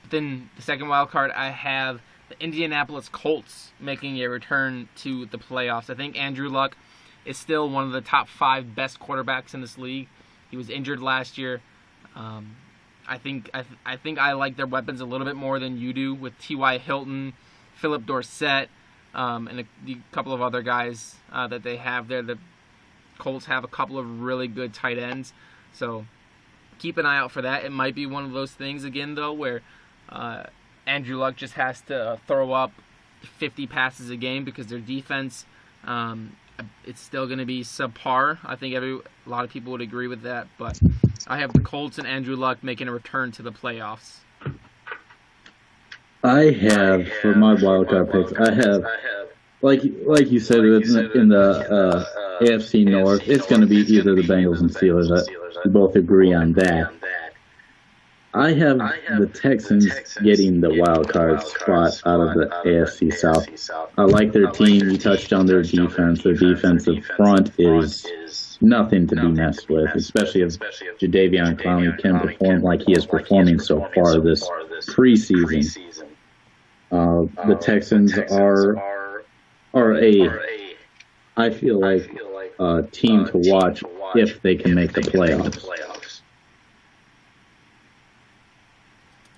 Speaker 1: But then the second wild card, I have the Indianapolis Colts making a return to the playoffs. I think Andrew Luck is still one of the top 5 best quarterbacks in this league. He was injured last year. I think I like their weapons a little bit more than you do with T.Y. Hilton, Philip Dorsett, and a couple of other guys that they have there. The Colts have a couple of really good tight ends, so keep an eye out for that. It might be one of those things again, though, where Andrew Luck just has to throw up 50 passes a game because their defense, it's still going to be subpar. I think a lot of people would agree with that, but I have the Colts and Andrew Luck making a return to the playoffs.
Speaker 2: I have, for my wildcard picks, I have, like you said, in the AFC North, it's going to be either the Bengals and Steelers. We both agree on that. I have the Texans getting the wild card spot out of the AFC South. I like their team. You touched on their defense. Their defensive front is nothing to be messed with, especially if Jadeveon Clowney can perform like he is performing so far this preseason. The Texans are I feel like a team to watch if they can make the playoffs.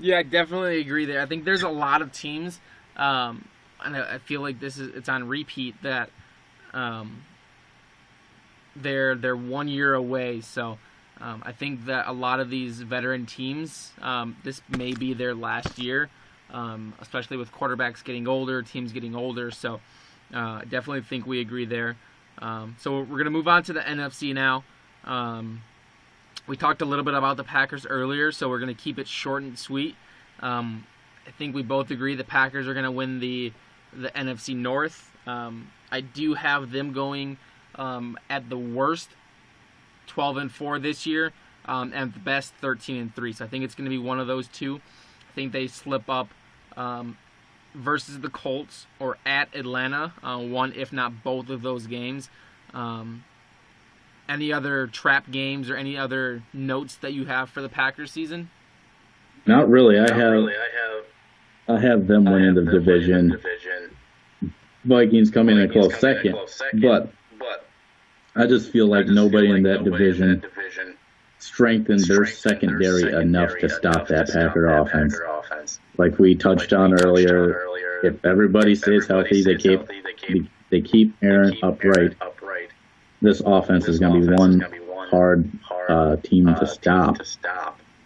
Speaker 1: Yeah, I definitely agree there. I think there's a lot of teams, and I feel like it's on repeat that they're 1 year away. So I think that a lot of these veteran teams, this may be their last year, especially with quarterbacks getting older, teams getting older. So I definitely think we agree there. So we're going to move on to the NFC now. We talked a little bit about the Packers earlier, so we're going to keep it short and sweet. I think we both agree the Packers are going to win the NFC North. I do have them going at the worst 12-4 this year, and at the best 13-3. So I think it's going to be one of those two. I think they slip up versus the Colts or at Atlanta, one if not both of those games. Any other trap games or any other notes that you have for the Packers season?
Speaker 2: Not really. I have them winning the division. Vikings coming in a close second, but I just feel like nobody in that division strengthened their secondary enough to stop that Packer offense. Like we touched on earlier, if everybody stays healthy, they keep Aaron upright. This offense is going to be one hard team to stop.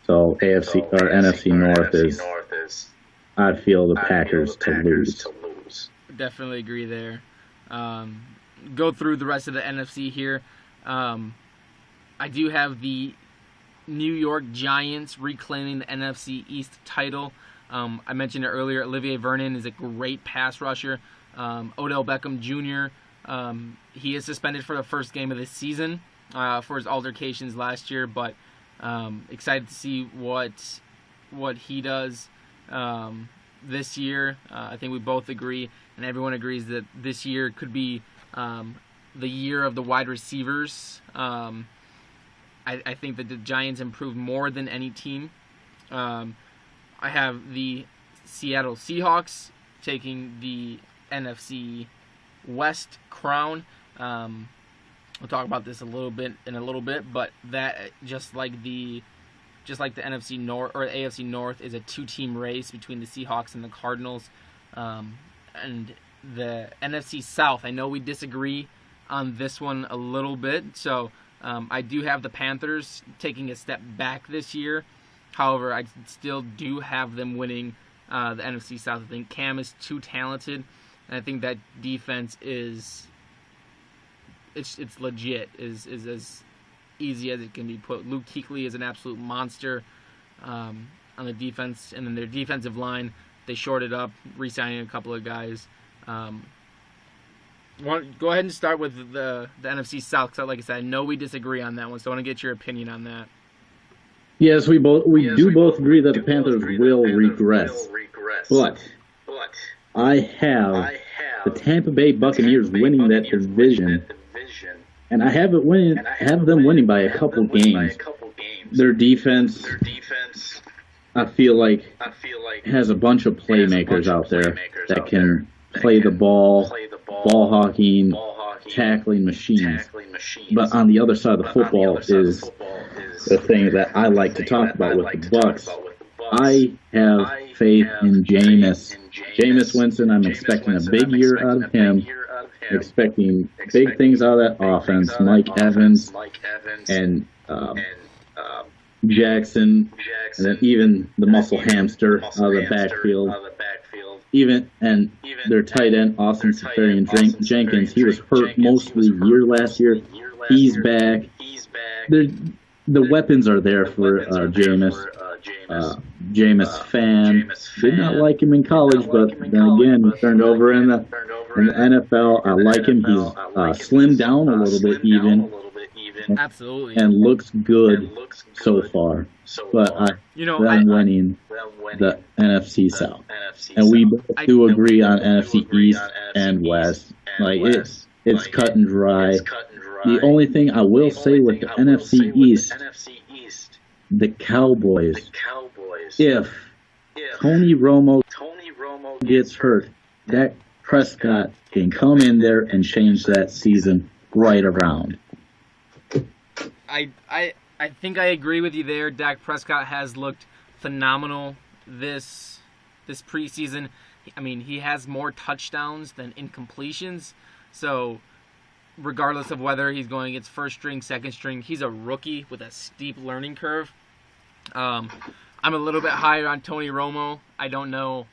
Speaker 2: So AFC or NFC North is, I feel the Packers to lose.
Speaker 1: Definitely agree there. Go through the rest of the NFC here. I do have the New York Giants reclaiming the NFC East title. I mentioned it earlier. Olivier Vernon is a great pass rusher. Odell Beckham Jr., he is suspended for the first game of the season for his altercations last year, but excited to see what he does this year. I think we both agree, and everyone agrees that this year could be the year of the wide receivers. I think that the Giants improved more than any team. I have the Seattle Seahawks taking the NFC West crown. We'll talk about this in a little bit, but that just like the NFC North or the AFC North is a 2-team race between the Seahawks and the Cardinals, and the NFC South. I know we disagree on this one a little bit, so I do have the Panthers taking a step back this year. However, I still do have them winning the NFC South. I think Cam is too talented, and I think that defense is it's legit, is as easy as it can be put. Luke Kuechly is an absolute monster on the defense, and then their defensive line, they shorted up, re-signing a couple of guys. Go ahead and start with the NFC South, because like I said, I know we disagree on that one, so I want to get your opinion on that.
Speaker 2: Yes, we do both agree that the Panthers will regress. But I have the Tampa Bay Buccaneers winning that division, and I have them winning by a couple games. Their defense, I feel like, has a bunch of playmakers out there that can play the ball hawking, tackling machines. But on the other side of the football is the thing that I like to talk about with the Bucs. I have faith in Jameis. Jameis Winston, I'm expecting a big year out of him. Expecting big things out of that offense. Mike Evans and Jackson, and then even the muscle hamster out of the backfield. Even their tight end, Austin Seferian-Jenkins, he was hurt most of the year last year. He's back. The weapons are there for Jameis. Jameis fan. Did not like him in college, but then again, he turned over in the NFL. I like him. He's slimmed down a little bit even.
Speaker 1: Absolutely.
Speaker 2: And looks good so far. But I'm winning the NFC South. And we both do agree on NFC East and West. Like, it's cut and dry. The only thing I will say with the NFC East, the Cowboys, if Tony Romo gets hurt, Dak Prescott can come in there and change that season right around.
Speaker 1: I think I agree with you there. Dak Prescott has looked phenomenal this preseason. I mean, he has more touchdowns than incompletions. So regardless of whether he's going against first string, second string, he's a rookie with a steep learning curve. I'm a little bit higher on Tony Romo. I don't know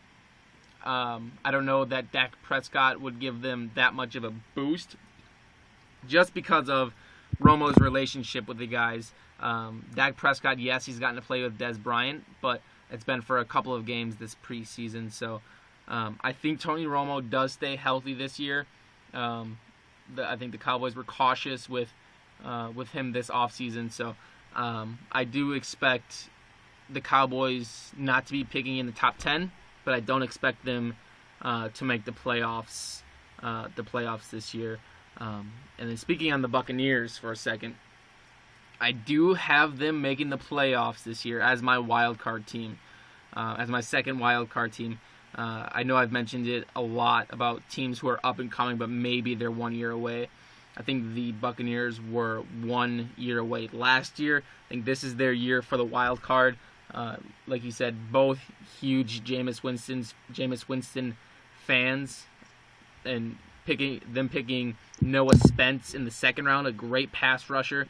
Speaker 1: that Dak Prescott would give them that much of a boost, just because of Romo's relationship with the guys. Dak Prescott, yes, he's gotten to play with Dez Bryant, but it's been for a couple of games this preseason. So I think Tony Romo does stay healthy this year. I think the Cowboys were cautious with him this offseason. So I do expect the Cowboys not to be picking in the top 10, but I don't expect them to make the playoffs this year. And then speaking on the Buccaneers for a second, I do have them making the playoffs this year as my wild card team, as my second wild card team. I know I've mentioned it a lot about teams who are up and coming, but maybe they're 1 year away. I think the Buccaneers were 1 year away last year. I think this is their year for the wild card. Like you said, both huge Jameis Winston fans, and picking Noah Spence in the second round, a great pass rusher,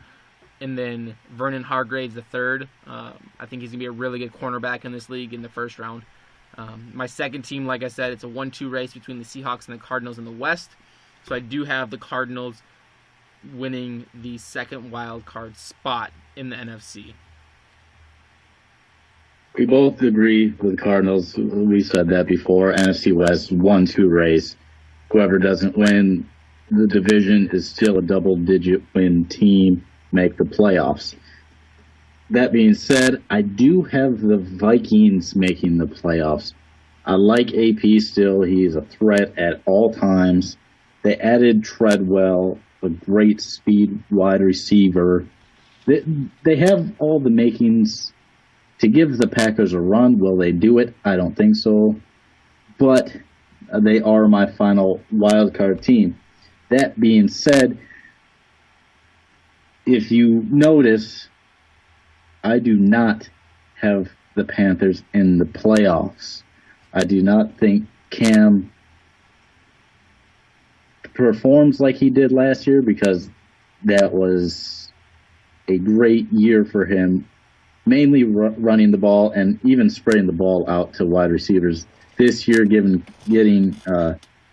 Speaker 1: and then Vernon Hargraves the third. I think he's going to be a really good cornerback in this league in the first round. My second team, like I said, it's a 1-2 race between the Seahawks and the Cardinals in the West. So I do have the Cardinals winning the second wild card spot in the NFC.
Speaker 2: We both agree with the Cardinals. We said that before. NFC West, 1-2 race. Whoever doesn't win the division is still a double-digit win team, make the playoffs. That being said, I do have the Vikings making the playoffs. I like AP still. He's a threat at all times. They added Treadwell, a great speed wide receiver. They have all the makings to give the Packers a run. Will they do it? I don't think so. But they are my final wild card team. That being said, if you notice, I do not have the Panthers in the playoffs. I do not think Cam performs like he did last year, because that was a great year for him, mainly running the ball and even spreading the ball out to wide receivers. This year, getting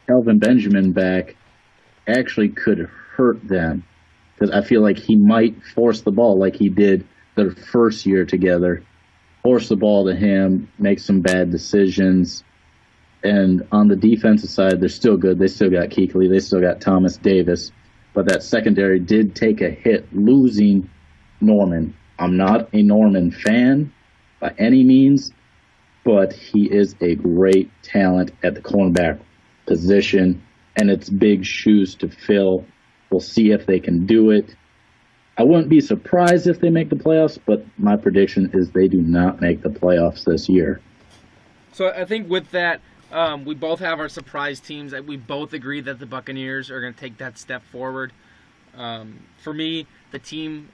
Speaker 2: Kelvin Benjamin back actually could hurt them, because I feel like he might force the ball like he did their first year together, force the ball to him, make some bad decisions. And on the defensive side, they're still good. They still got Kuechly. They still got Thomas Davis. But that secondary did take a hit losing Norman. I'm not a Norman fan by any means, but he is a great talent at the cornerback position, and it's big shoes to fill. We'll see if they can do it. I wouldn't be surprised if they make the playoffs, but my prediction is they do not make the playoffs this year.
Speaker 1: So I think with that, we both have our surprise teams. We both agree that the Buccaneers are going to take that step forward. For me, the team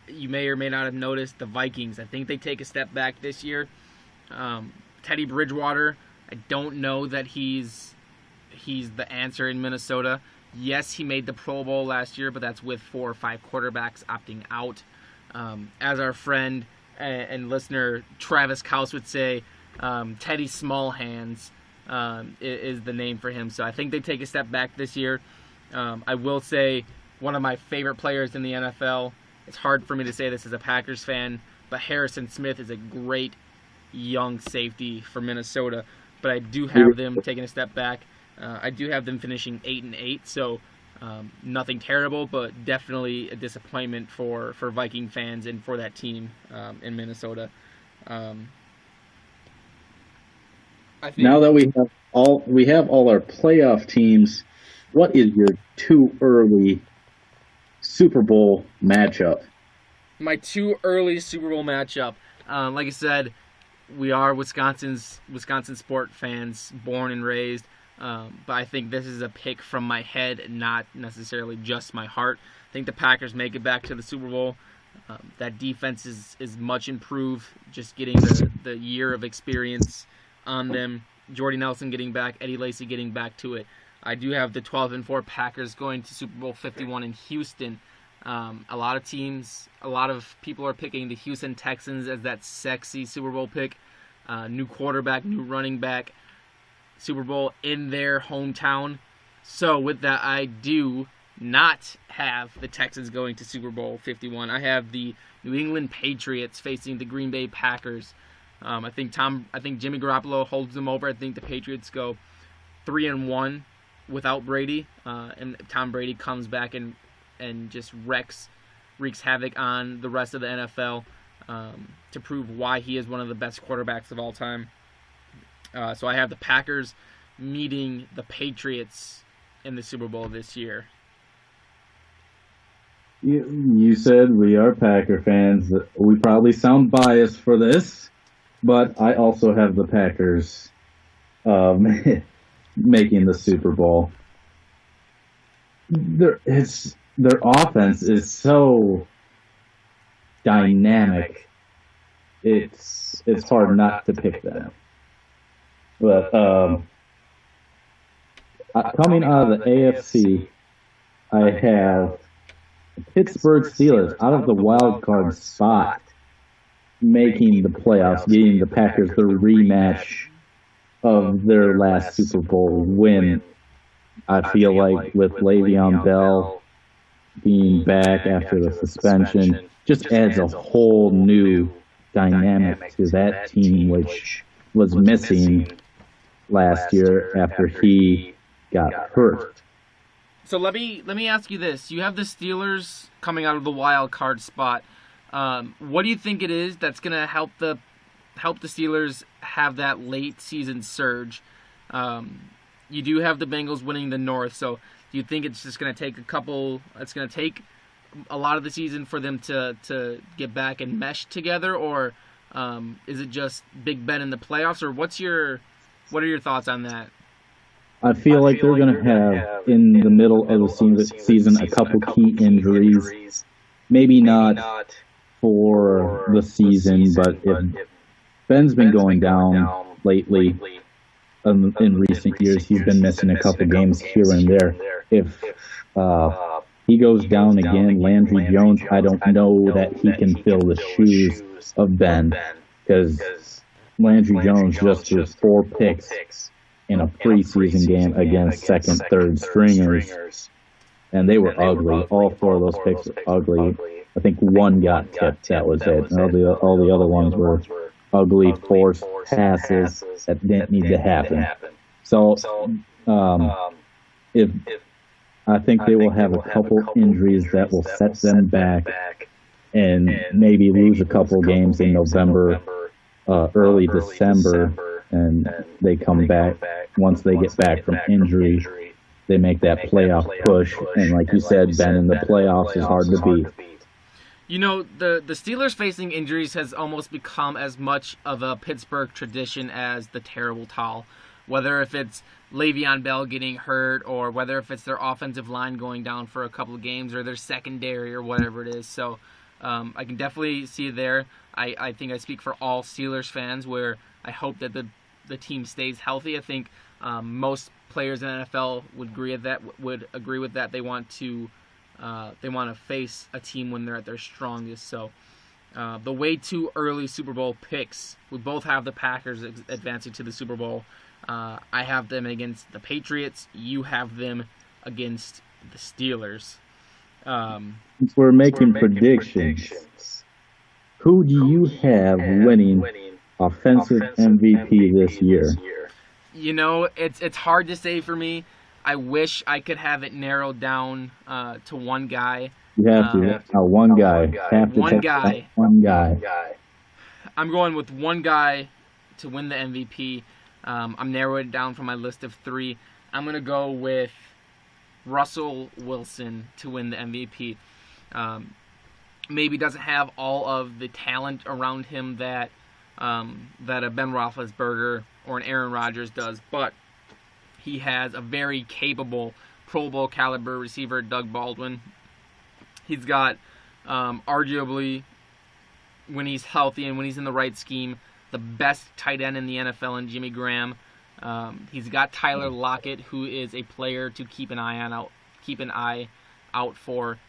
Speaker 1: you may or may not have noticed, the Vikings, I think they take a step back this year. Teddy Bridgewater, I don't know that he's the answer in Minnesota. Yes, he made the Pro Bowl last year, but that's with 4 or 5 quarterbacks opting out. As our friend and listener Travis Kaus would say, Teddy Small Hands is the name for him. So I think they take a step back this year. I will say one of my favorite players in the NFL, it's hard for me to say this as a Packers fan, but Harrison Smith is a great young safety for Minnesota. But I do have them taking a step back. I do have them finishing 8-8, so nothing terrible, but definitely a disappointment for Viking fans and for that team in Minnesota. I think
Speaker 2: now that we have all our playoff teams, what is your too early Super Bowl matchup?
Speaker 1: my too early Super Bowl matchup. Like I said, we are Wisconsin sport fans, born and raised. But I think this is a pick from my head, not necessarily just my heart. I think the Packers make it back to the Super Bowl. That defense is much improved, just getting the year of experience on them. Jordy Nelson getting back, Eddie Lacy getting back to it. I do have the 12-4 Packers going to Super Bowl 51 in Houston. A lot of people are picking the Houston Texans as that sexy Super Bowl pick. New quarterback, new running back. Super Bowl in their hometown. So with that, I do not have the Texans going to Super Bowl 51. I have the New England Patriots facing the Green Bay Packers. I think Jimmy Garoppolo holds them over. I think the Patriots go 3-1 without Brady, and Tom Brady comes back and just wreaks havoc on the rest of the NFL to prove why he is one of the best quarterbacks of all time. So I have the Packers meeting the Patriots in the Super Bowl this year.
Speaker 2: You said we are Packer fans. We probably sound biased for this, but I also have the Packers making the Super Bowl. Their offense is so dynamic. It's hard not to pick them. But coming out of the AFC, I have the Pittsburgh Steelers out of the wild card spot making the playoffs, getting the Packers the rematch of their last Super Bowl win. I feel like with Le'Veon Bell being back after the suspension, just adds a whole new dynamic to that team, which was missing last year after he got hurt.
Speaker 1: So let me ask you this: you have the Steelers coming out of the wild card spot. What do you think it is that's going to help the Steelers have that late season surge? You do have the Bengals winning the North, so do you think it's just going to take it's going to take a lot of the season for them to get back and mesh together, or is it just Big Ben in the playoffs, or what are your thoughts on that?
Speaker 2: I feel like they're going to have in the middle of the season a couple key injuries. Maybe not for the season, but if Ben's been going down lately in recent years, he's been missing a couple games here and there. If he goes down again, Landry Jones, I don't know that he can fill the shoes of Ben, because Landry Jones just threw 4 picks in a preseason game against second, third stringers, and they were ugly. All 4 of those picks were ugly. I think 1 got tipped. That was it. All the other ones were ugly, forced passes that didn't need to happen. So, if I think they will have a couple injuries that will set them back, and maybe lose a couple games in November, early December, and they come back. Once they get back from injury, they make that playoff push. And like you said, Ben, in the playoffs is hard to beat.
Speaker 1: You know, the Steelers facing injuries has almost become as much of a Pittsburgh tradition as the terrible towel. Whether if it's Le'Veon Bell getting hurt, or whether if it's their offensive line going down for a couple of games, or their secondary, or whatever it is. So I can definitely see it there. I think I speak for all Steelers fans where I hope that the team stays healthy. I think most players in the NFL would agree with that. They want to face a team when they're at their strongest. So the way too early Super Bowl picks, we both have the Packers advancing to the Super Bowl. I have them against the Patriots. You have them against the Steelers.
Speaker 2: Since we're making predictions, who do you have winning offensive MVP this year?
Speaker 1: You know, it's hard to say for me. I wish I could have it narrowed down to one guy.
Speaker 2: You have to. One guy.
Speaker 1: One guy.
Speaker 2: One guy.
Speaker 1: I'm going with one guy to win the MVP. I'm narrowing it down from my list of 3. I'm going to go with Russell Wilson to win the MVP. Maybe doesn't have all of the talent around him that a Ben Roethlisberger or an Aaron Rodgers does, but he has a very capable Pro Bowl caliber receiver, Doug Baldwin. He's got arguably, when he's healthy and when he's in the right scheme, the best tight end in the NFL in Jimmy Graham. He's got Tyler Lockett, who is a player to keep an eye out for.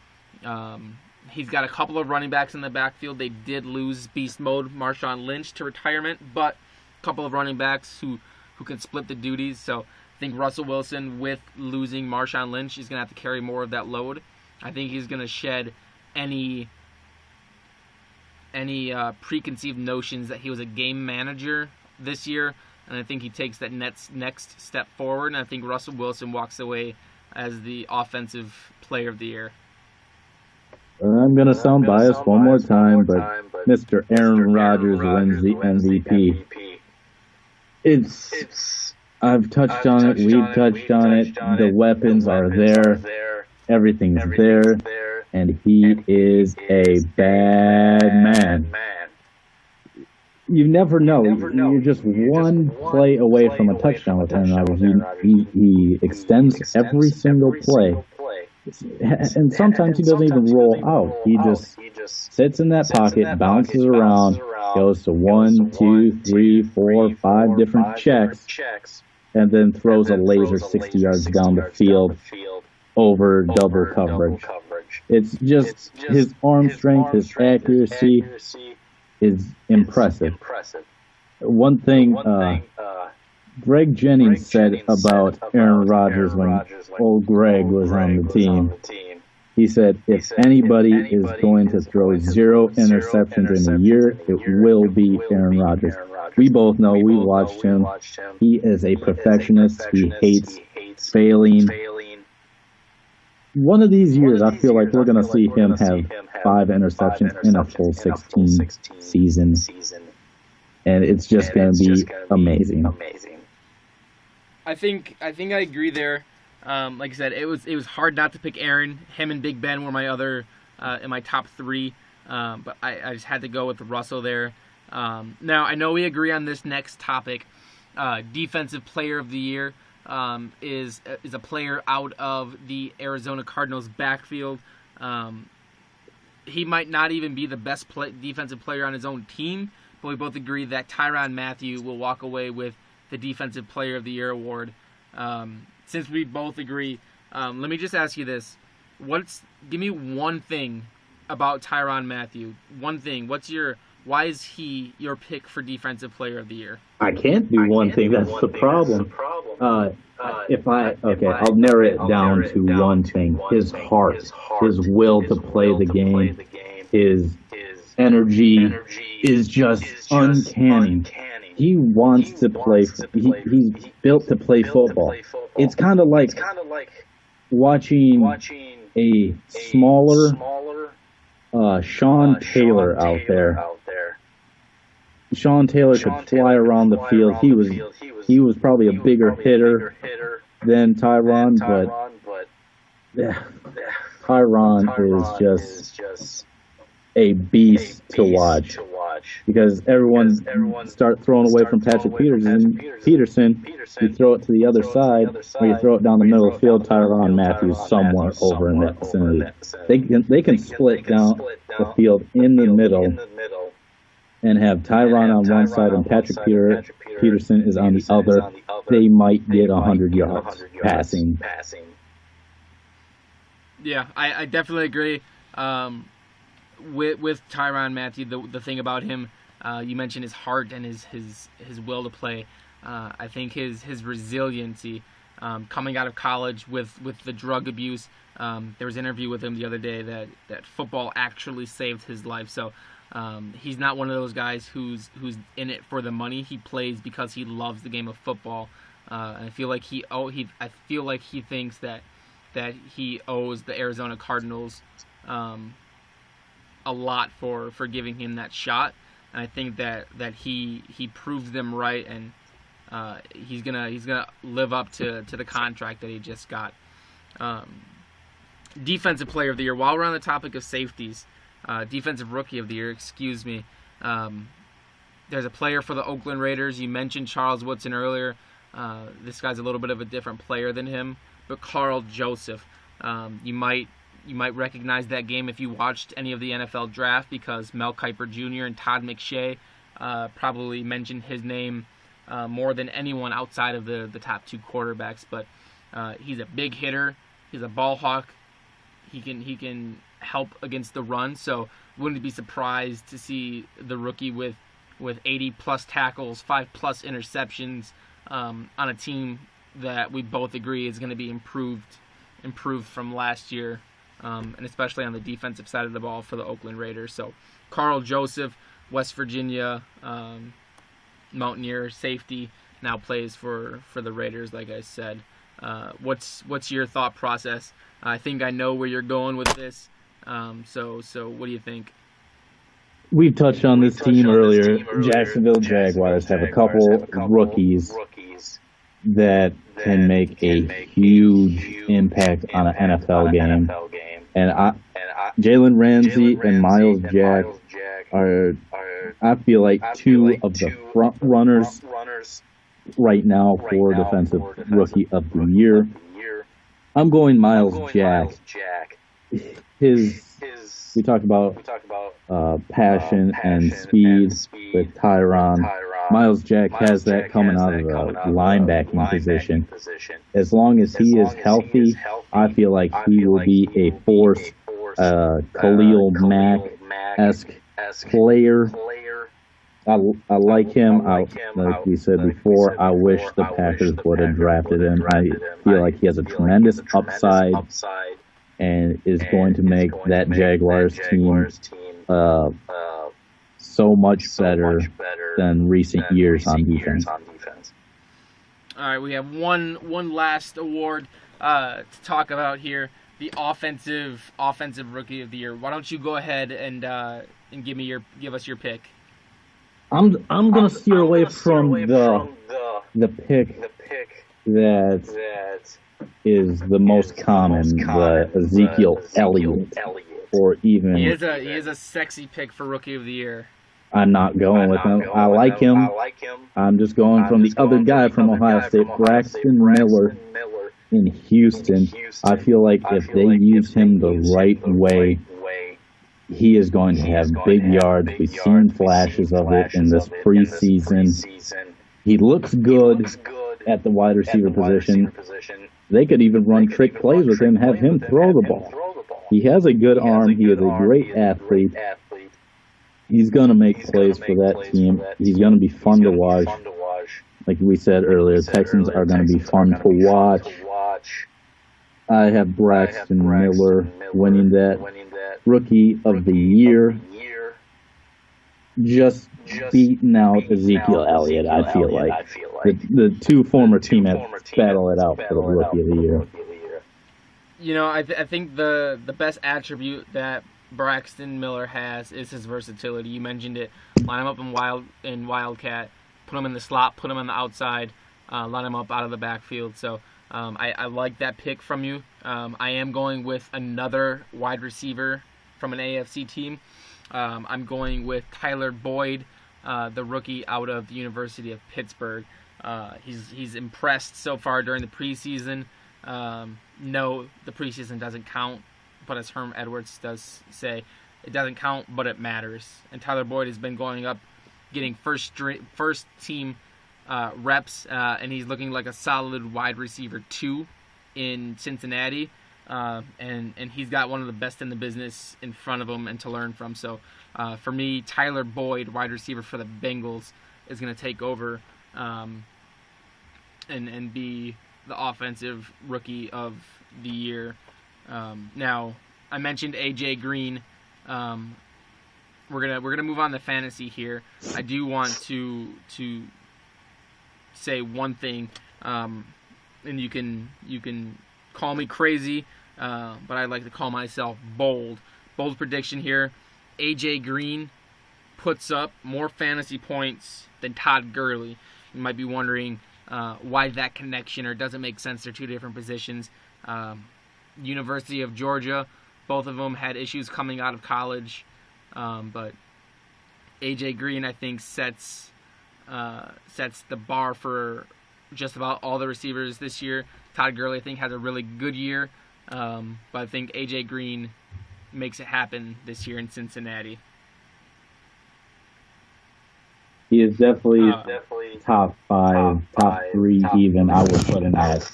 Speaker 1: He's got a couple of running backs in the backfield. They did lose beast mode Marshawn Lynch to retirement, but a couple of running backs who can split the duties. So I think Russell Wilson, with losing Marshawn Lynch, is going to have to carry more of that load. I think he's going to shed any preconceived notions that he was a game manager this year, and I think he takes that next step forward, and I think Russell Wilson walks away as the offensive player of the year.
Speaker 2: I'm going to sound biased one more time, but Mr. Aaron Rodgers wins the MVP. I've touched on it, we've touched on it, the weapons are there, everything's there, and he is a bad man. You never know. You're just one play away from a touchdown with Aaron Rodgers. He extends every single play. And sometimes he doesn't even roll out. He just sits in that pocket, bounces around, goes to 1, 2, 3, 4, 5 different checks, and then throws a laser 60 yards down the field over double coverage. It's just his arm strength, his accuracy is impressive. One thing Greg Jennings said about Aaron Rodgers when old Greg was on the team, he said, if anybody is going to throw 0 interceptions in a year, it will be Aaron Rodgers. We both know, we watched him. He is a perfectionist. He hates failing. One of these years, I feel like we're going to see him have 5 interceptions in a full 16 season. And it's just going to be amazing.
Speaker 1: I think I agree there. Like I said, it was hard not to pick Aaron. Him and Big Ben were my other in my top 3, but I just had to go with Russell there. Now I know we agree on this next topic, defensive player of the year. is a player out of the Arizona Cardinals backfield. He might not even be the best defensive player on his own team, but we both agree that Tyrann Mathieu will walk away with the Defensive Player of the Year award. Since we both agree, let me just ask you this: give me one thing about Tyrann Mathieu. One thing. Why is he your pick for Defensive Player of the Year?
Speaker 2: I can't do one thing. That's the problem. I'll narrow it down to one thing: his heart, his will to play the game, his energy is just uncanny. He wants to play. He's built to play football. It's kind of like watching a smaller Sean Taylor out there. Sean Taylor could fly around the field. He was probably a bigger hitter than Tyrann, but Tyrann is just a beast to watch because everyone start throwing away from Patrick Peterson. You throw it to the other side, or you throw it down the middle of the field. Tyrann Mathieu somewhere over in that vicinity. They can split down the field in the middle and have Tyrann on one side and Patrick Peterson is on the other. They might get 100 yards passing.
Speaker 1: Yeah, I definitely agree. With Tyrann Mathieu, the thing about him, you mentioned his heart and his will to play. I think his resiliency, coming out of college with the drug abuse. There was an interview with him the other day that football actually saved his life. So he's not one of those guys who's in it for the money. He plays because he loves the game of football. And I feel like he thinks that he owes the Arizona Cardinals a lot for giving him that shot, and I think that he proved them right, and he's gonna live up to the contract that he just got. Defensive Player of the Year. While we're on the topic of safeties, Defensive Rookie of the Year. Excuse me. There's a player for the Oakland Raiders. You mentioned Charles Woodson earlier. This guy's a little bit of a different player than him, but Carl Joseph. You might recognize that game if you watched any of the NFL draft because Mel Kiper Jr. and Todd McShay probably mentioned his name more than anyone outside of the top two quarterbacks. But he's a big hitter. He's a ball hawk. He can help against the run. So wouldn't be surprised to see the rookie with 80 plus tackles, 5 plus interceptions on a team that we both agree is going to be improved from last year. And especially on the defensive side of the ball for the Oakland Raiders. So Carl Joseph, West Virginia Mountaineer safety, now plays for the Raiders, like I said. What's your thought process? I think I know where you're going with this. So what do you think?
Speaker 2: We've touched on this team earlier. Jacksonville Jaguars have a couple rookies that can make a huge impact on an NFL game. And Jalen Ramsey and Miles Jack are, I feel like, two of the front runners right now for Defensive Rookie of the Year. I'm going Miles Jack. We talked about passion and speed with Tyrann. Miles Jack has that coming out of the linebacking position. As long as he is healthy, I feel like he will be a force, Khalil Mack-esque player. I like him. Like we said before, I wish the Packers would have drafted him. I feel like he has a tremendous upside and is going to make that Jaguars team so much better than recent years on defense.
Speaker 1: All right, we have one last award to talk about here: the offensive rookie of the year. Why don't you go ahead and give us your pick?
Speaker 2: I'm gonna steer away from the pick that is the most common, the Ezekiel Elliott, or even
Speaker 1: he is a sexy pick for rookie of the year.
Speaker 2: I'm not going with him. I like him. I'm just going from the other guy from Ohio State, Braxton Miller in Houston. I feel like if they use him the right way, he is going to have big yards. We've seen flashes of it in this preseason. He looks good at the wide receiver position. They could even run trick plays with him, have him throw the ball. He has a good arm. He is a great athlete. He's going to make plays for that team. He's going to be fun to watch. Like we said earlier, Texans are going to be fun to watch. I have Braxton Miller winning that Rookie of the Year. Just beating out Ezekiel Elliott, I feel like. The two former teammates battle it out for the Rookie of the Year.
Speaker 1: You know, I think the best attribute that Braxton Miller has is his versatility. You mentioned it. Line him up in Wildcat, put him in the slot, put him on the outside, line him up out of the backfield. So I like that pick from you. I am going with another wide receiver from an AFC team. I'm going with Tyler Boyd, the rookie out of the University of Pittsburgh. He's impressed so far during the preseason. No, the preseason doesn't count, but as Herm Edwards does say, it doesn't count, but it matters. And Tyler Boyd has been going up, getting first team reps, and he's looking like a solid wide receiver 2 in Cincinnati. And he's got one of the best in the business in front of him and to learn from. So for me, Tyler Boyd, wide receiver for the Bengals, is going to take over and be the offensive rookie of the year. Now, I mentioned AJ Green. We're gonna move on to fantasy here. I do want to say one thing, and you can call me crazy, but I like to call myself bold. Bold prediction here: AJ Green puts up more fantasy points than Todd Gurley. You might be wondering why that connection, or does it make sense? They're two different positions. University of Georgia, both of them had issues coming out of college, but AJ Green, I think, sets the bar for just about all the receivers this year. Todd Gurley, I think, has a really good year, but I think AJ Green makes it happen this year in Cincinnati.
Speaker 2: He is definitely top 5, top 3 even. I would put him at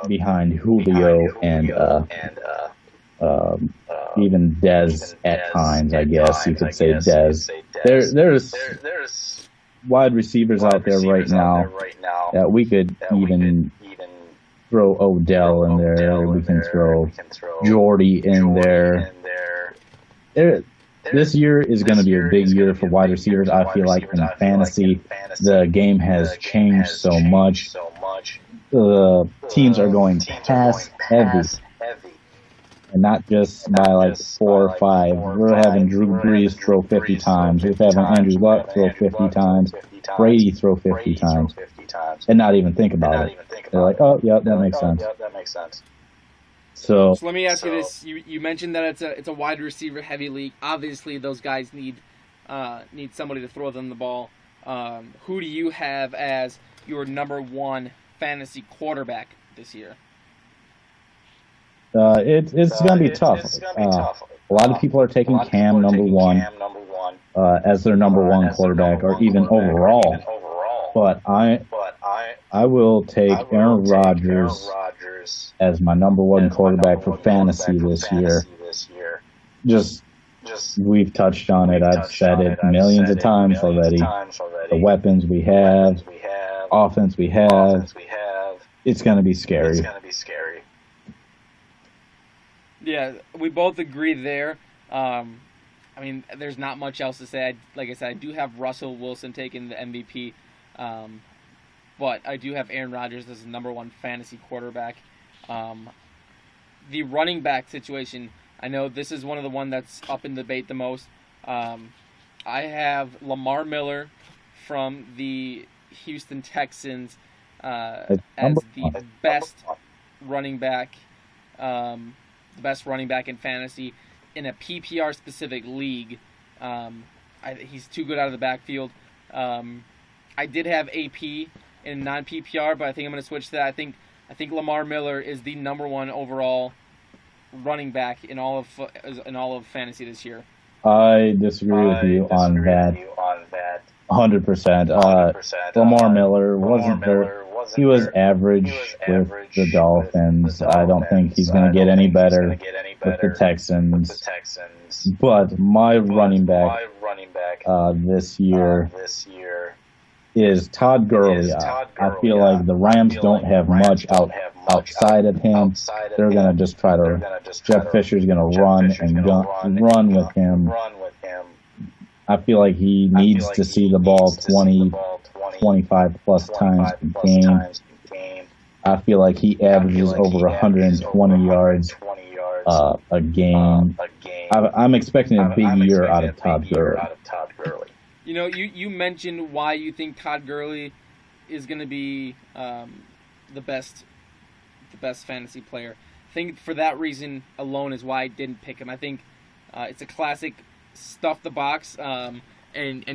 Speaker 2: behind Julio and even Dez at times, I guess you could say Dez. There's wide receivers out there right now that we could even throw Odell in there. We can throw Jordy in there. This year is going to be a big year for wide receivers. I feel like in fantasy, the game has changed so much. The teams are going pass heavy, and not just by like 4 or 5. We're having Drew Brees throw 50 times. We're having Andrew Luck throw 50 times. Brady throw 50 times, and not even think about it. They're like, oh, yeah, that makes sense. So
Speaker 1: let me ask you this: you mentioned that it's a wide receiver heavy league. Obviously, those guys need somebody to throw them the ball. Who do you have as your number 1 fantasy quarterback this year?
Speaker 2: It's going to be tough. A lot of people are taking Cam number 1 as their number 1 quarterback, or even overall. But I will take Aaron Rodgers as my number 1 quarterback for fantasy this year. Just we've touched on it. I've said it millions of times already. The weapons we have, offense we have, it's going to be scary.
Speaker 1: Yeah, we both agree there. I mean, there's not much else to say. Like I said, I do have Russell Wilson taking the MVP, but I do have Aaron Rodgers as the number 1 fantasy quarterback. The running back situation, I know this is one of the one that's up in debate the most. I have Lamar Miller from the Houston Texans as the best running back in fantasy in a PPR specific league. He's too good out of the backfield. I did have AP in non-PPR, but I think I'm going to switch to that. I think Lamar Miller is the number one overall running back in all of fantasy this year.
Speaker 2: I disagree with you on that. 100%. Lamar Miller wasn't there. He was average with the Dolphins. I don't think he's going to get any better with the Texans. But my running back this year is Todd Gurley. I feel like the Rams don't have much outside of him. They're going to just try to. Jeff Fisher's going to run with him. I feel like he needs to see the ball 20, 25 plus times per game. I feel like he averages over 120 yards a game. I'm expecting a big year out of Todd Gurley.
Speaker 1: You know, you mentioned why you think Todd Gurley is going to be the best fantasy player. I think for that reason alone is why I didn't pick him. I think it's a classic stuff the box, and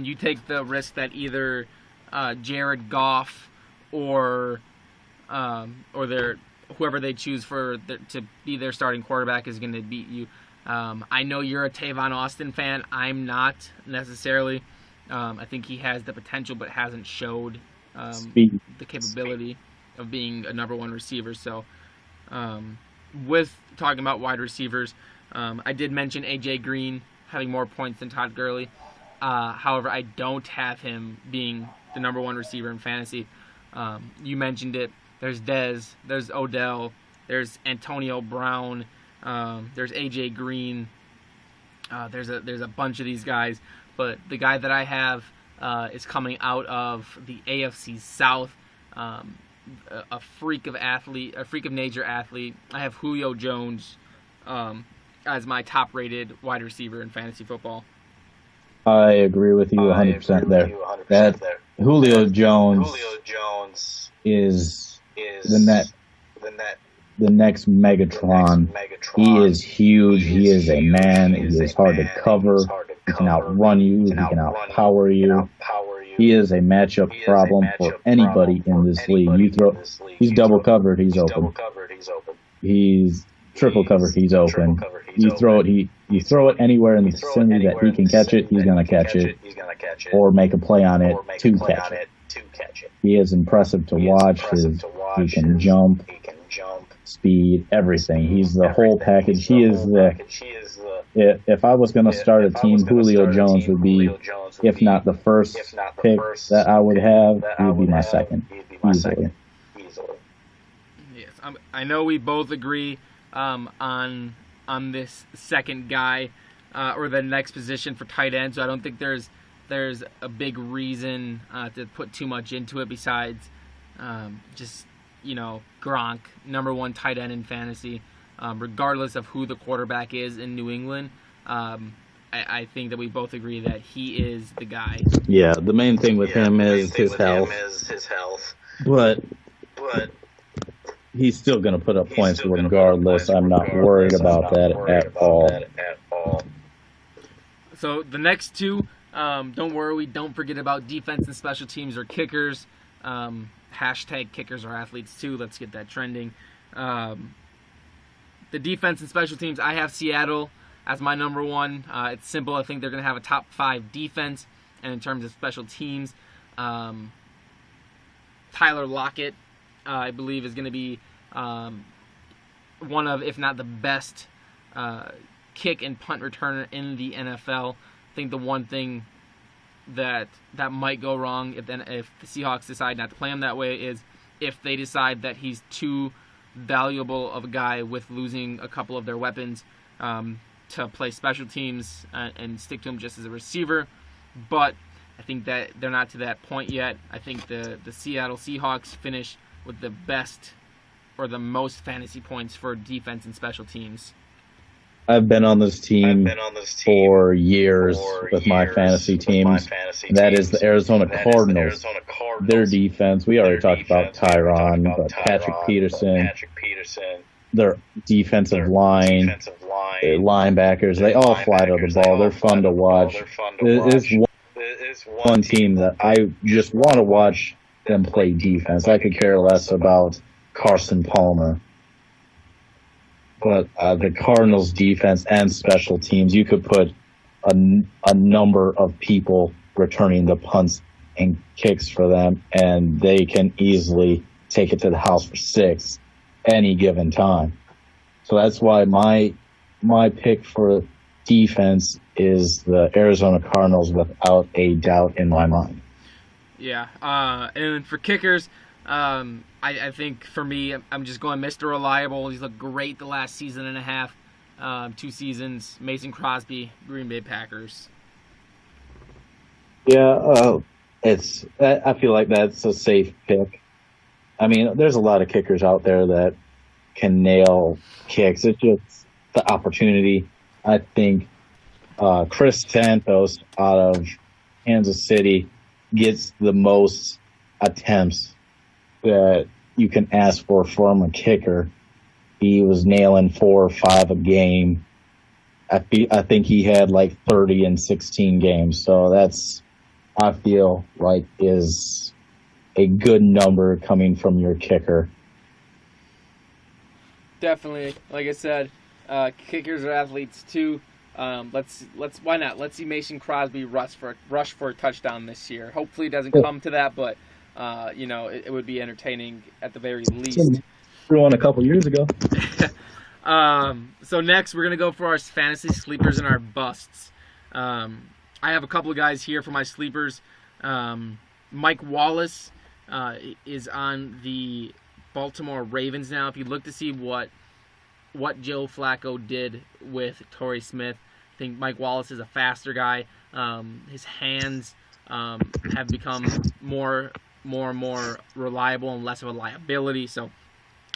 Speaker 1: you take the risk that either Jared Goff or whoever they choose to be their starting quarterback is going to beat you. I know you're a Tavon Austin fan. I'm not necessarily. I think he has the potential, but hasn't showed the capability of being a number one receiver. So, with talking about wide receivers, I did mention A.J. Green having more points than Todd Gurley. However, I don't have him being the number one receiver in fantasy. You mentioned it. There's Dez, there's Odell, there's Antonio Brown, there's A.J. Green. There's a bunch of these guys, but the guy that I have is coming out of the AFC South, a freak of nature athlete. I have Julio Jones as my top-rated wide receiver in fantasy football.
Speaker 2: I agree with you 100% there. That Julio Jones is the next Megatron. He is huge. He is a man. He is hard to cover. He can outrun you. He can outpower you. He is a matchup problem for anybody in this league. He's double covered, he's open. He's triple covered, he's open. You throw it anywhere in the vicinity that he can catch it, he's going to catch it, or make a play on it to catch it. He is impressive to watch. He can jump, speed, everything. He's the whole package. He is if I was going to start a team, Julio Jones would be, if not the first pick that I would have, he would be my second, easily.
Speaker 1: Yes, I know we both agree on this second guy or the next position for tight end, so I don't think there's a big reason to put too much into it besides just, Gronk, number one tight end in fantasy. Regardless of who the quarterback is in New England, I think that we both agree that he is the guy.
Speaker 2: Yeah, the main thing with him is his health. But he's still going to put up points regardless. I'm not worried about that at all.
Speaker 1: So the next two, don't worry, don't forget about defense and special teams or kickers. Hashtag kickers are athletes too. Let's get that trending. The defense and special teams, I have Seattle as my number one. It's simple. I think they're going to have a top 5 defense. And in terms of special teams, Tyler Lockett, I believe, is going to be one of, if not the best, kick and punt returner in the NFL. I think the one thing that might go wrong if the Seahawks decide not to play him that way is if they decide that he's too valuable of a guy with losing a couple of their weapons to play special teams and stick to him just as a receiver. But I think that they're not to that point yet. I think the Seattle Seahawks finish with the best or the most fantasy points for defense and special teams.
Speaker 2: I've been on this team for years with my fantasy teams. That is the Arizona Cardinals. Their defense, we already talked about Tyron, but Patrick Peterson, their defensive line, their linebackers, they all fly to the ball. They're fun to watch. It's one team that I just want to watch them play defense. I could care less about Carson Palmer. But the Cardinals' defense and special teams, you could put a number of people returning the punts and kicks for them, and they can easily take it to the house for 6 any given time. So that's why my pick for defense is the Arizona Cardinals without a doubt in my mind.
Speaker 1: Yeah, and for kickers, I think for me, I'm just going Mr. Reliable. He's looked great the last season and a half, 2 seasons. Mason Crosby, Green Bay Packers.
Speaker 2: Yeah, I feel like that's a safe pick. I mean, there's a lot of kickers out there that can nail kicks. It's just the opportunity. I think Chris Santos out of Kansas City gets the most attempts that you can ask for from a kicker. He was nailing 4 or 5 a game. I think he had like 30 in 16 games. So that's, I feel like, is a good number coming from your kicker.
Speaker 1: Definitely, like I said, kickers are athletes too. Let's why not? Let's see Mason Crosby rush for a touchdown this year. Hopefully, it doesn't come to that, but it would be entertaining at the very least.
Speaker 2: We won a couple years ago.
Speaker 1: So next, we're gonna go for our fantasy sleepers and our busts. I have a couple of guys here for my sleepers. Mike Wallace is on the Baltimore Ravens now. If you look to see what Joe Flacco did with Torrey Smith, I think Mike Wallace is a faster guy. His hands have become more and more reliable and less of a liability. So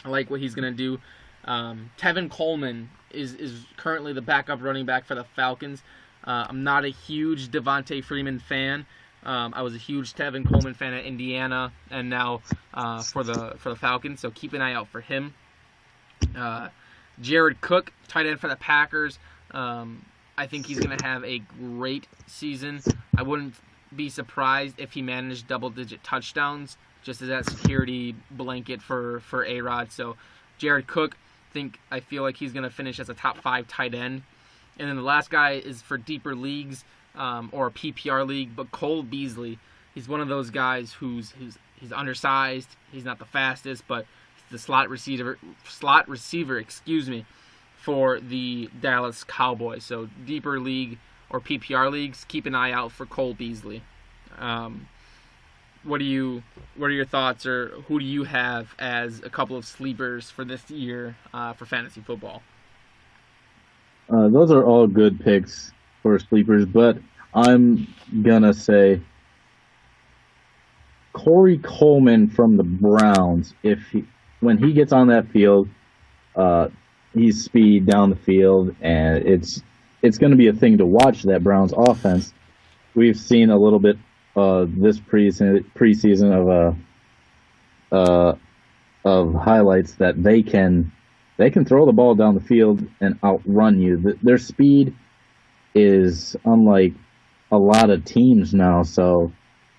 Speaker 1: I like what he's going to do. Tevin Coleman is currently the backup running back for the Falcons. I'm not a huge Devontae Freeman fan. I was a huge Tevin Coleman fan at Indiana, and now for the Falcons. So keep an eye out for him. Jared Cook, tight end for the Packers. I think he's going to have a great season. I wouldn't be surprised if he managed double-digit touchdowns, just as that security blanket for A-Rod. So Jared Cook, I feel like he's going to finish as a top 5 tight end. And then the last guy is for deeper leagues or a PPR league, but Cole Beasley. He's one of those guys he's undersized. He's not the fastest, but the slot receiver, for the Dallas Cowboys. So deeper league or PPR leagues, keep an eye out for Cole Beasley. What are your thoughts, or who do you have as a couple of sleepers for this year for fantasy football?
Speaker 2: Those are all good picks for sleepers, but I'm gonna say Corey Coleman from the Browns. When he gets on that field, he's speed down the field, and it's going to be a thing to watch, that Browns offense. We've seen a little bit this preseason of highlights that they can throw the ball down the field and outrun you. Their speed is unlike a lot of teams now, so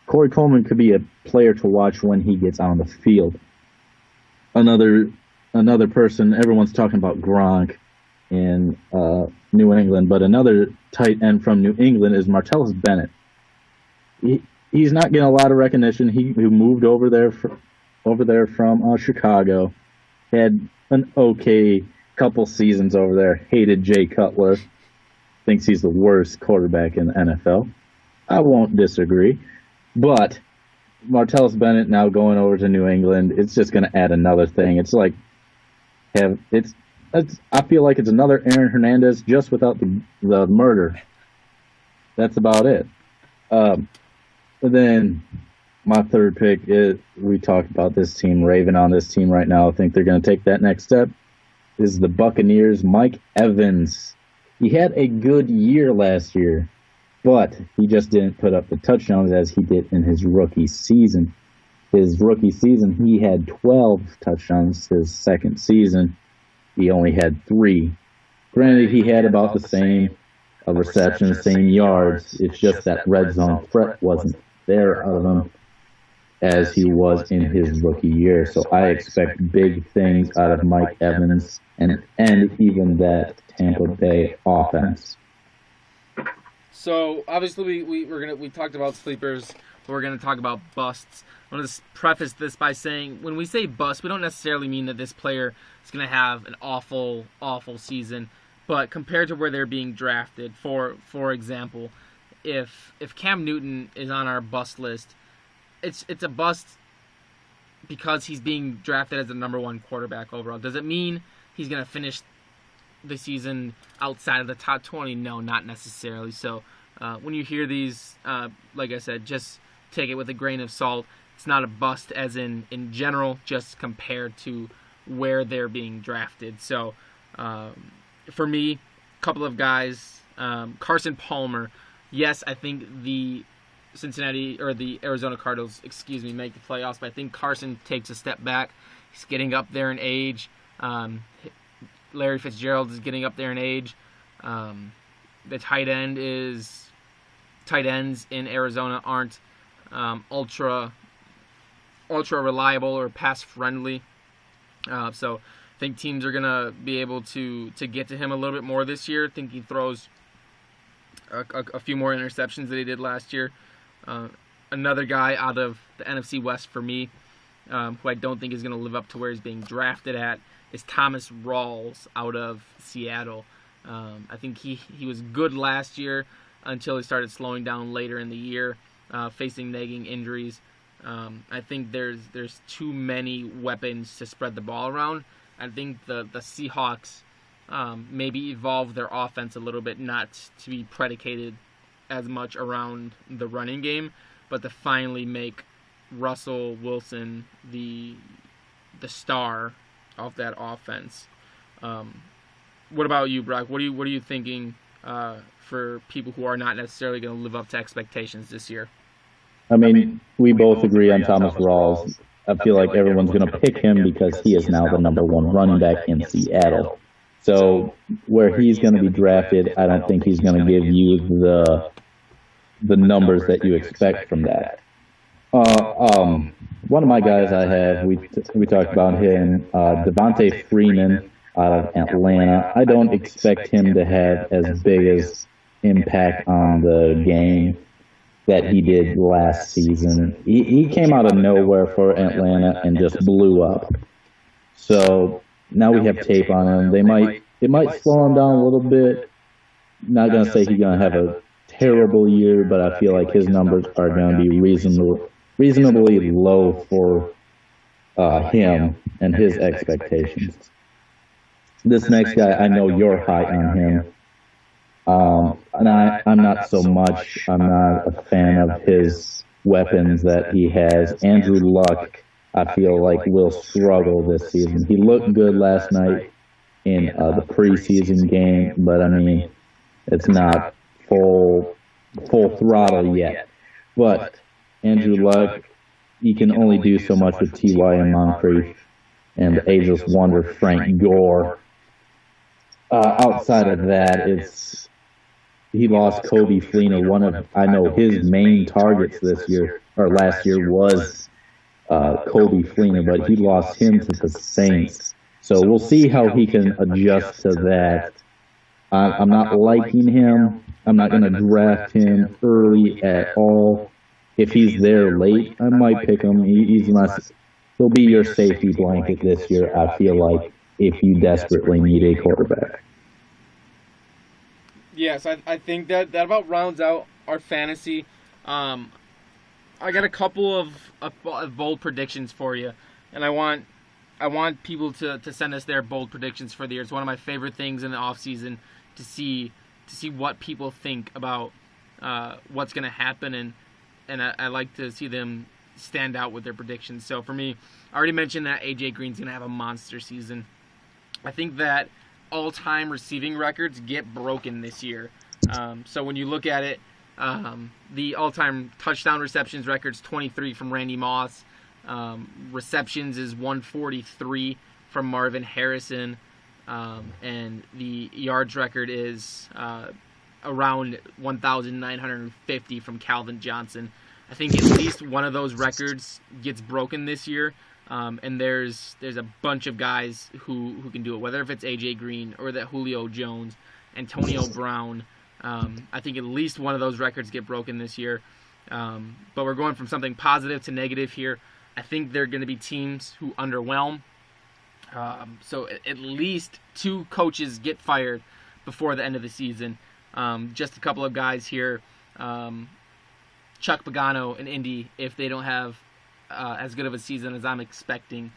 Speaker 2: Corey Coleman could be a player to watch when he gets on the field. Another person, everyone's talking about Gronk in New England, but another tight end from New England is Martellus Bennett. He's not getting a lot of recognition. He moved over there from Chicago, had an okay couple seasons over there, hated Jay Cutler, thinks he's the worst quarterback in the NFL. I won't disagree, but Martellus Bennett now going over to New England, it's just going to add another thing. It's like I feel like it's another Aaron Hernandez just without the murder. That's about it. But then my third pick is, we talked about this team, raving on this team right now. I think they're going to take that next step. This is the Buccaneers, Mike Evans. He had a good year last year, but he just didn't put up the touchdowns as he did in his rookie season. His rookie season, he had 12 touchdowns. His second season, he only had 3. Granted, he had about the same receptions, same yards. It's just that red zone threat wasn't there out of him as he was in his rookie year. So I expect big things out of Mike Evans and even that Tampa Bay offense.
Speaker 1: So obviously we talked about sleepers, but we're gonna talk about busts. I want to preface this by saying when we say bust, we don't necessarily mean that this player is gonna have an awful season, but compared to where they're being drafted, for example, if Cam Newton is on our bust list, it's a bust because he's being drafted as the number 1 quarterback overall. Does it mean he's gonna finish the season outside of the top 20? No, not necessarily. So when you hear these, like I said, just take it with a grain of salt. It's not a bust as in general, just compared to where they're being drafted. So for me, a couple of guys, Carson Palmer. Yes, I think the Arizona Cardinals, make the playoffs, but I think Carson takes a step back. He's getting up there in age. Larry Fitzgerald is getting up there in age. The tight ends in Arizona aren't ultra reliable or pass friendly. So I think teams are gonna be able to get to him a little bit more this year. I think he throws a few more interceptions than he did last year. Another guy out of the NFC West for me, who I don't think is going to live up to where he's being drafted at, is Thomas Rawls out of Seattle. I think he was good last year until he started slowing down later in the year, facing nagging injuries. I think there's too many weapons to spread the ball around. I think the Seahawks maybe evolve their offense a little bit, not to be predicated as much around the running game, but to finally make Russell Wilson the star of that offense. What about you, Brock? What are you thinking for people who are not necessarily going to live up to expectations this year?
Speaker 2: I mean, we both agree on Thomas Rawls. I feel like everyone's going to pick him because he is now the number 1 running back in Seattle. So where he's going to be drafted, I don't think he's going to give you the numbers that you expect from that. One of my guys I have, we talked about him, Devontae Freeman out of Atlanta. I don't expect him to have as big as impact on the game that he did last season. He came out of nowhere for Atlanta and just blew up. So now we have tape on him. It might slow him down a little bit. Not gonna say he's gonna have a terrible year, but I feel like his numbers are gonna be reasonably low for him and his expectations. This next guy, I know you're high on him. And I'm not so much. I'm not a fan of his weapons that he has. Andrew Luck, I feel like, will struggle this season. He looked good last night in the preseason game, but I mean, it's not full throttle yet. But Andrew Luck, he can only do so much with T.Y. and Moncrief and the ageless wonder Frank Gore. Outside of that, he lost Kobe Fleener. One of, I know, his main targets this year or last year was Kobe Fleener, but he lost him to the Saints. So we'll see how he can adjust to that. I'm not liking him. I'm not going to draft him early at all. If he's there late, I might pick him. He'll be your safety blanket this year, I feel like, if you desperately need a quarterback.
Speaker 1: Yes, I think that about rounds out our fantasy. I got a couple of bold predictions for you, and I want people to send us their bold predictions for the year. It's one of my favorite things in the offseason to see what people think about what's going to happen, and I like to see them stand out with their predictions. So for me, I already mentioned that A.J. Green's going to have a monster season. I think that all-time receiving records get broken this year. So when you look at it, the all-time touchdown receptions record's 23 from Randy Moss. Receptions is 143 from Marvin Harrison. and the yards record is around 1,950 from Calvin Johnson. I think at least one of those records gets broken this year, and there's a bunch of guys who can do it, whether if it's A.J. Green or that Julio Jones, Antonio Brown. I think at least one of those records get broken this year. But we're going from something positive to negative here. I think there are going to be teams who underwhelm. So at least 2 coaches get fired before the end of the season. Just a couple of guys here. Chuck Pagano in Indy, if they don't have as good of a season as I'm expecting.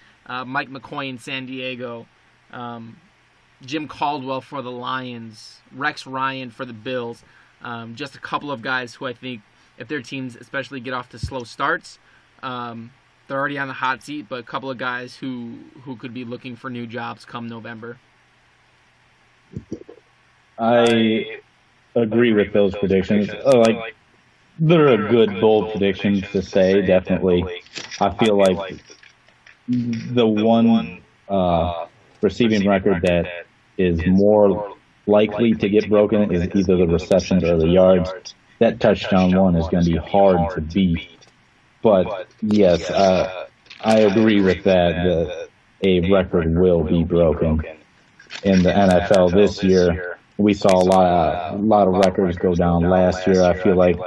Speaker 1: Mike McCoy in San Diego. Jim Caldwell for the Lions. Rex Ryan for the Bills. Just a couple of guys who I think, if their teams especially get off to slow starts, they're already on the hot seat, but a couple of guys who could be looking for new jobs come November.
Speaker 2: I agree with those predictions. They're a good, bold predictions to say, definitely. I feel like the one receiving record that is more likely to get broken is either the receptions or the yards. That touchdown one is going to be hard to beat. But, yes, I agree with that a record will be broken. In the NFL this year, we saw a lot of records go down last year. I feel like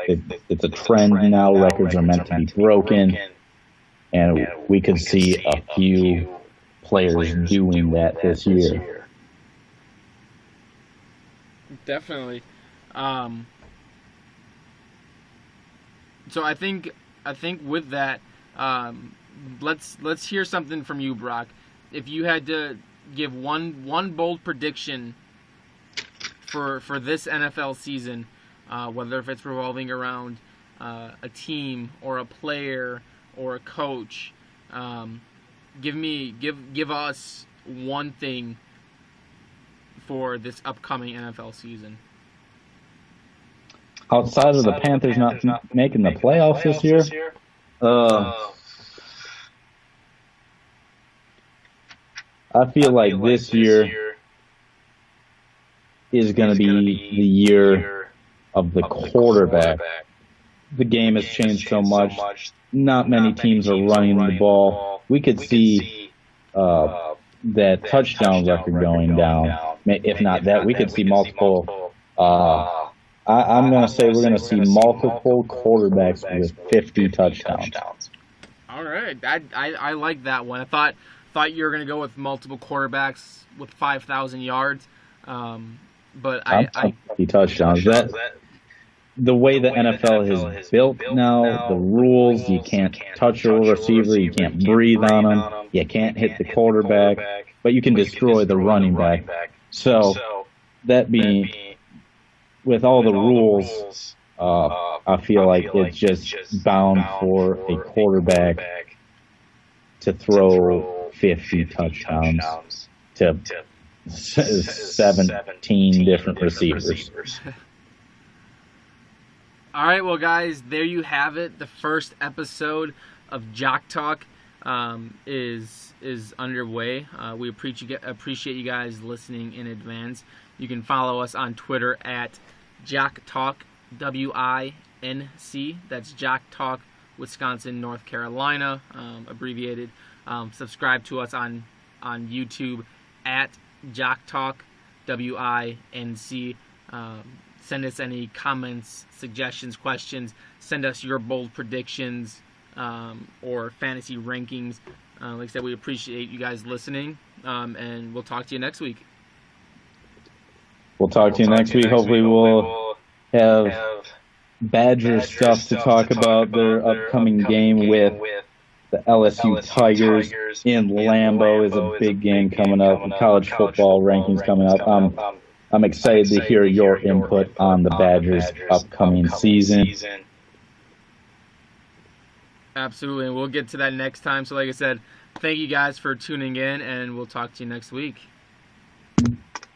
Speaker 2: it's a trend now. Records are meant to be broken, and we could see a few players doing that this year.
Speaker 1: Definitely. So I think with that, let's hear something from you, Brock. If you had to give one bold prediction for this NFL season, whether if it's revolving around a team or a player or a coach, give us one thing for this upcoming NFL season.
Speaker 2: Outside of the Panthers not making the playoffs this year, I feel like this year is going to be the year of the quarterback. The game has changed so much. Not many teams are running the ball. We could see that touchdown record going down. If not that, we could see multiple. I'm going to say we're going to see multiple quarterbacks with 50 touchdowns.
Speaker 1: All right, I like that one. I thought you were going to go with multiple quarterbacks with 5,000 yards, but I
Speaker 2: 50 touchdowns. The way the NFL is built now, the rules, you can't touch a receiver, you can't breathe on him, you can't hit the quarterback, but you can destroy the running back. So that being, with all the rules, I feel like it's just bound for a quarterback to throw 50 touchdowns to 17 different receivers.
Speaker 1: All right, well, guys, there you have it. The first episode of Jock Talk is underway. We appreciate you guys listening in advance. You can follow us on Twitter at Jock Talk, WINC. That's Jock Talk, Wisconsin, North Carolina, abbreviated. Subscribe to us on YouTube at Jock Talk, WINC. Send us any comments, suggestions, questions. Send us your bold predictions or fantasy rankings. Like I said, we appreciate you guys listening, and we'll talk to you next week.
Speaker 2: We'll talk to you next week. Hopefully we'll have Badger stuff to talk about. Their upcoming game with the LSU Tigers in Lambeau is a big game coming up. College football rankings coming up. I'm excited to hear your input on the Badgers' upcoming season.
Speaker 1: Absolutely, and we'll get to that next time. So like I said, thank you guys for tuning in, and we'll talk to you next week.